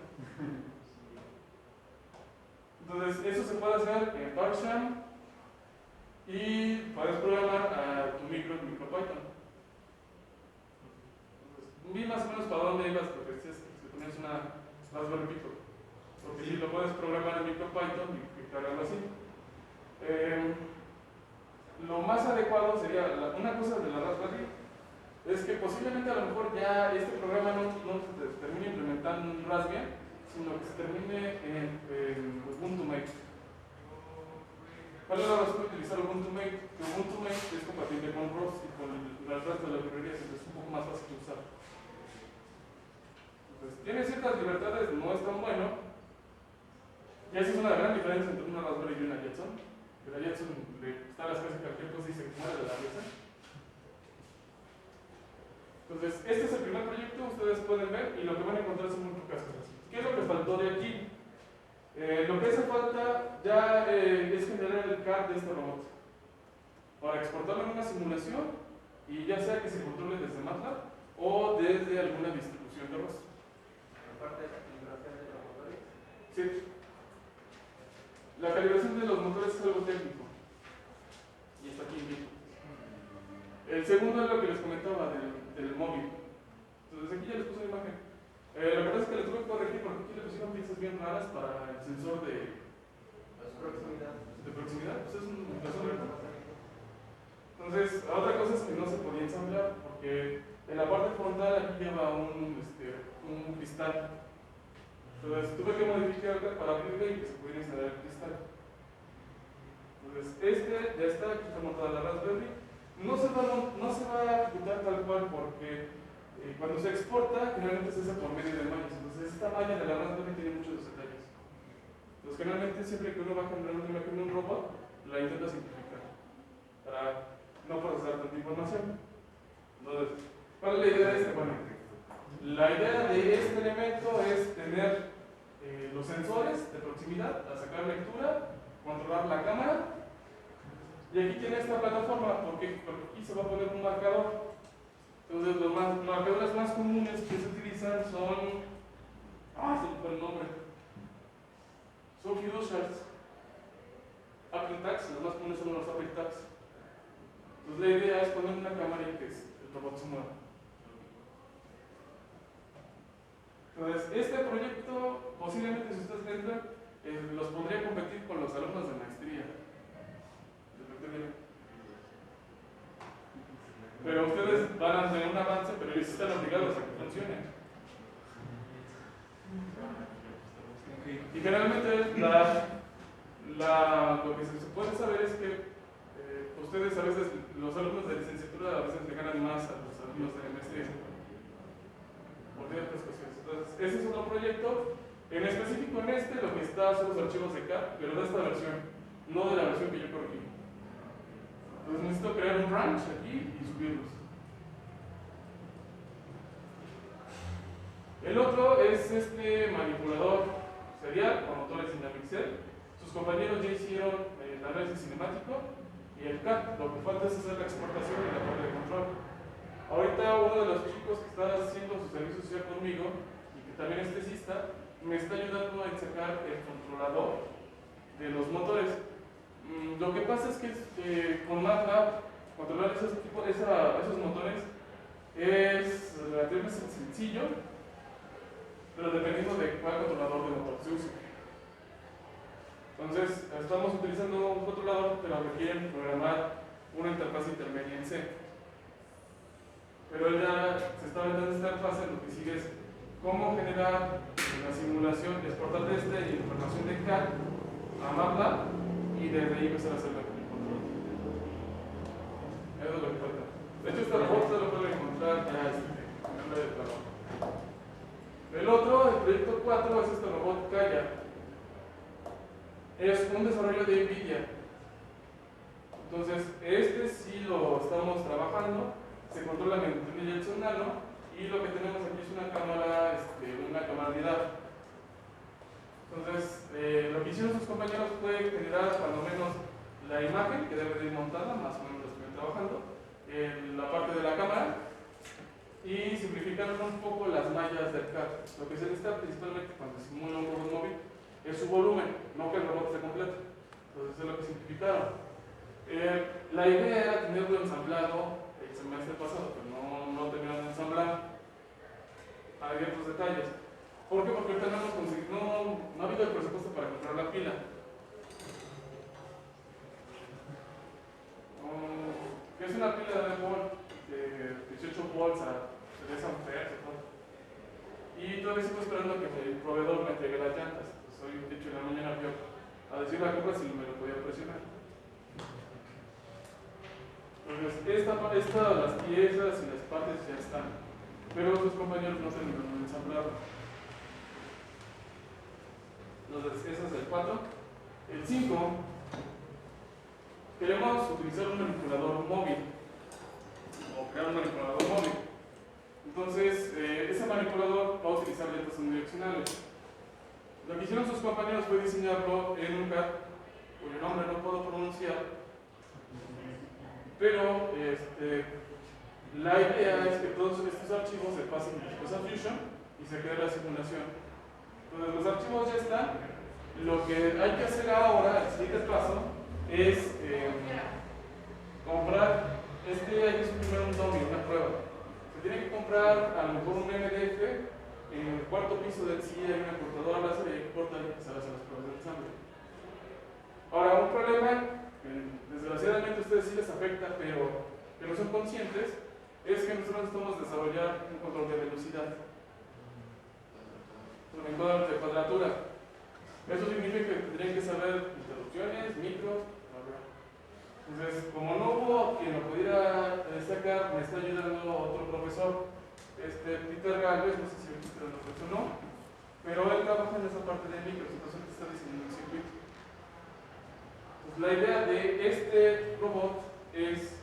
Entonces, eso se puede hacer en Partial y puedes programar a tu micro en MicroPython. Entonces, vi más o menos para dónde ibas, porque decías que ponías una Raspberry Pi. Porque si lo puedes programar en MicroPython y cargarlo así. Lo más adecuado sería, una cosa de la Raspberry es que posiblemente a lo mejor ya este programa no se termine implementando en Raspbian, sino que se termine en Ubuntu Mate. ¿Cuál es la razón de utilizar Ubuntu Mate? Que Ubuntu Mate es compatible con ROS y con el resto de las librerías, entonces es un poco más fácil de usar. Entonces, tiene ciertas libertades, no es tan bueno. Y esa es una gran diferencia entre una Raspberry y una Jetson. Que la Jetson le instalas casi cualquier cosa y se muere de la risa. Entonces, este es el primer proyecto, ustedes pueden ver, y lo que van a encontrar son muy pocas cosas. ¿Qué es lo que faltó de aquí? Lo que hace falta ya es generar el CAD de este robot para exportarlo en una simulación y ya sea que se controle desde MATLAB o desde alguna distribución de ROS. Aparte de la calibración de los motores. Sí. La calibración de los motores es algo técnico y está aquí en vivo. El segundo es lo que les comentaba del móvil. Entonces aquí ya les puse una imagen. Lo que pasa es que le tuve que corregir porque aquí le pusieron piezas bien raras para el sensor de Proximidad. proximidad. Pues es un sensor. Entonces, otra cosa es que no se podía ensamblar porque en la parte frontal aquí lleva un cristal. Entonces tuve que modificar para abrirle y que se pudiera instalar el cristal. Entonces, ya está, aquí está montada la Raspberry. No se va a ejecutar tal cual porque cuando se exporta, generalmente se hace por medio de mallas. Entonces, esta malla de la Raspberry tiene muchos detalles. Entonces, generalmente, siempre que uno va a generar una imagen de un robot, la intenta simplificar para no procesar tanta información. sensores de proximidad a sacar lectura, controlar la cámara. Y aquí tiene esta plataforma porque aquí se va a poner un marcador. Entonces los marcadores más comunes que se utilizan son... se me fue el nombre. Son fiduciars. Apple Tags, los más comunes son los Apple Tags. Entonces la idea es poner una cámara y que el robot se mueva. Entonces, este proyecto, posiblemente si ustedes entran, los podría competir con los alumnos de maestría. Pero ustedes van a tener un avance, pero ellos están obligados a que funcione. Y generalmente lo que se puede saber es que ustedes a veces, los alumnos de licenciatura a veces le ganan más a los alumnos de maestría. Por ciertas cuestiones. Entonces, ese es otro proyecto. En específico en este lo que está son los archivos de CAD, pero de esta versión, no de la versión que yo corregí. Entonces necesito crear un branch aquí y subirlos. El otro es este manipulador serial con motores Dynamixel. Sus compañeros ya hicieron el análisis cinemático y el CAD. Lo que falta es hacer la exportación y la parte de control. Ahorita uno de los chicos que está haciendo su servicio social conmigo y que también es tesista, me está ayudando a sacar el controlador de los motores. Lo que pasa es que con MATLAB controlar esos motores es relativamente sencillo, pero dependiendo de cuál controlador de motor se use. Entonces, estamos utilizando un controlador, pero requieren programar una interfaz intermedia en C. Pero él ya se está metiendo en esta fase, lo que sigue es cómo generar la simulación, exportar desde información de CAD a MATLAB y desde ahí empezar a hacer el control. Eso es lo que falta. De hecho, este robot se lo pueden encontrar ya en el de trabajo. El otro, el proyecto 4, es este robot Kaya. Es un desarrollo de NVIDIA. Entonces, este sí lo estamos trabajando. Se controla mediante un Jetson Nano y lo que tenemos aquí es una cámara unidad. Entonces, lo que hicieron sus compañeros fue generar cuando menos la imagen que debe de ir montada, más o menos lo estoy trabajando, en la parte de la cámara y simplificaron un poco las mallas del CAD. Lo que se necesita principalmente cuando se simula un robot móvil es su volumen, no que el robot esté completo. Entonces, eso es lo que simplificaron. La idea era tenerlo ensamblado el semestre pasado, pero no terminaron de ensamblar. Hay otros detalles. ¿Por qué? Porque ahorita no ha habido el presupuesto para comprar la pila. Que es una pila de volt de 18 volts a 3 amperes. Y todavía sigo esperando a que el proveedor me entregue las llantas. Pues hoy, de hecho, en la mañana fui a decir la compra si me lo podía presionar. Entonces, las piezas y las partes ya están, pero sus compañeros no terminaron de ensamblarlo. Entonces, ese es el 4. El 5, queremos utilizar un manipulador móvil, o crear un manipulador móvil. Entonces, ese manipulador va a utilizar llantas unidireccionales. Lo que hicieron sus compañeros fue diseñarlo en un CAD, cuyo nombre no puedo pronunciar. Pero la idea es que todos estos archivos se pasen después a Fusion y se cree la simulación. Entonces los archivos ya están. Lo que hay que hacer ahora, el siguiente paso, es comprar, hay que suprimir un dummy, una prueba. Se tiene que comprar a lo mejor un MDF. En el cuarto piso del CIE hay una cortadora láser y hay que cortar y empezar a hacer las pruebas de ensamble. Ahora, un problema, desgraciadamente a ustedes sí les afecta, pero que no son conscientes, es que nosotros necesitamos desarrollar un control de velocidad, un control de cuadratura. Eso significa que tendrían que saber interrupciones, micros, entonces, como no hubo quien lo pudiera sacar, me está ayudando otro profesor, Peter Galvez, no sé si Peter lo mencionó, pero él trabaja en esa parte de micros, entonces está diseñando un circuito. La idea de este robot es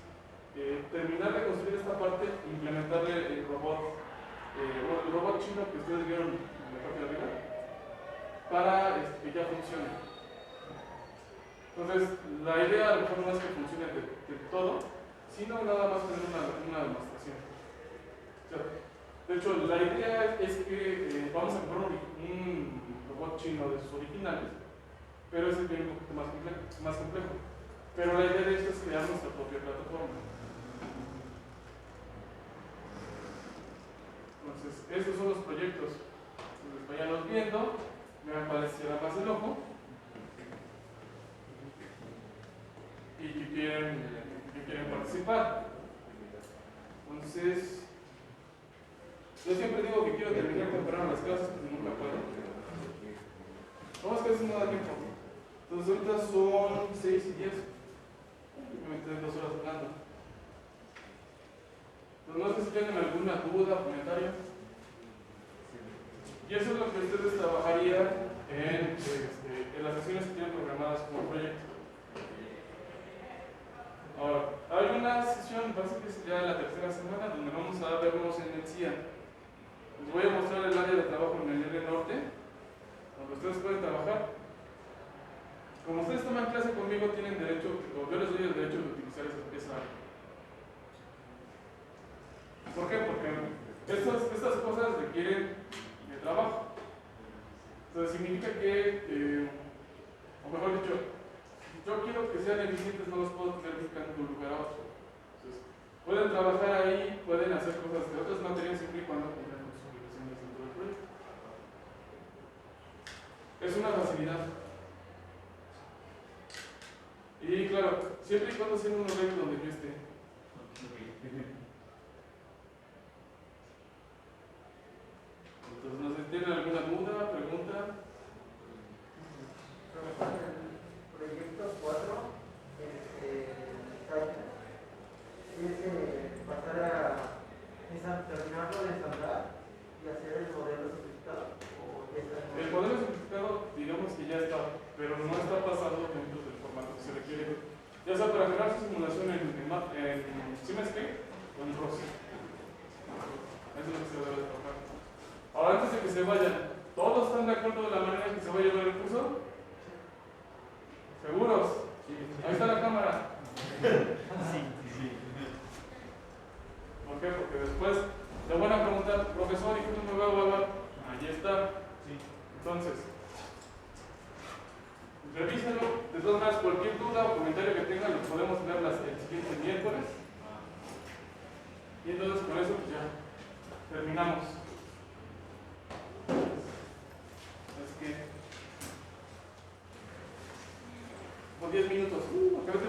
terminar de construir esta parte e implementarle el robot chino que ustedes vieron en la parte de arriba, para ya funcione. Entonces, la idea a lo mejor no es que funcione de todo, sino nada más tener una demostración. O sea, de hecho, la idea es que vamos a comprar un robot chino de sus originales, pero ese viene un poquito más complejo. Pero la idea de esto es crear nuestra propia plataforma. Entonces, estos son los proyectos. Entonces, vayanlos viendo, vean cuál será más el ojo. Y que quieren participar. Entonces, yo siempre digo que quiero terminar temprano las clases, pero nunca puedo. Vamos que a veces no da tiempo. Entonces, ahorita son 6 y 10. Me metí 2 horas hablando. Entonces, no sé si tienen alguna duda, comentario. Y eso es lo que ustedes trabajarían en las sesiones que tienen programadas como proyecto. Ahora, hay una sesión, parece que es ya la tercera semana, donde vamos a vernos en el CIA. Les voy a mostrar el área de trabajo en el área norte, donde ustedes pueden trabajar. Como ustedes toman clase conmigo, tienen derecho, o yo les doy el derecho de utilizar esa área. ¿Por qué? Porque estas cosas requieren de trabajo. Entonces significa que, o mejor dicho, yo quiero que sean eficientes, no los puedo tener buscando de un lugar a otro. Entonces, pueden trabajar ahí, pueden hacer cosas de otras materias siempre y cuando cumplan con sus obligaciones dentro del proyecto. Es una facilidad. Y claro, siempre y cuando sea en un horario donde yo esté. Entonces, no sé, ¿tienen alguna duda, pregunta? Proyecto 4, pasar a terminarlo de ensamblar y hacer el modelo simplificado. El modelo simplificado, digamos que ya está, pero no está pasando dentro del formato que se requiere. Ya sea para generar su simulación en CimeScape o en ROS. Eso es lo que se debe trabajar. Ahora, antes de que se vayan, ¿todos están de acuerdo de la manera en que se va a llevar el curso? ¿Seguros? Ahí está la cámara. Sí. ¿Por qué? Porque después te van a preguntar, profesor, ¿y cómo me va a evaluar? Allí está. Entonces, revísenlo. De todas maneras, cualquier duda o comentario que tengan, lo podemos tener el siguiente miércoles. Y entonces, con eso, pues ya terminamos. Es que, por 10 minutos. Acá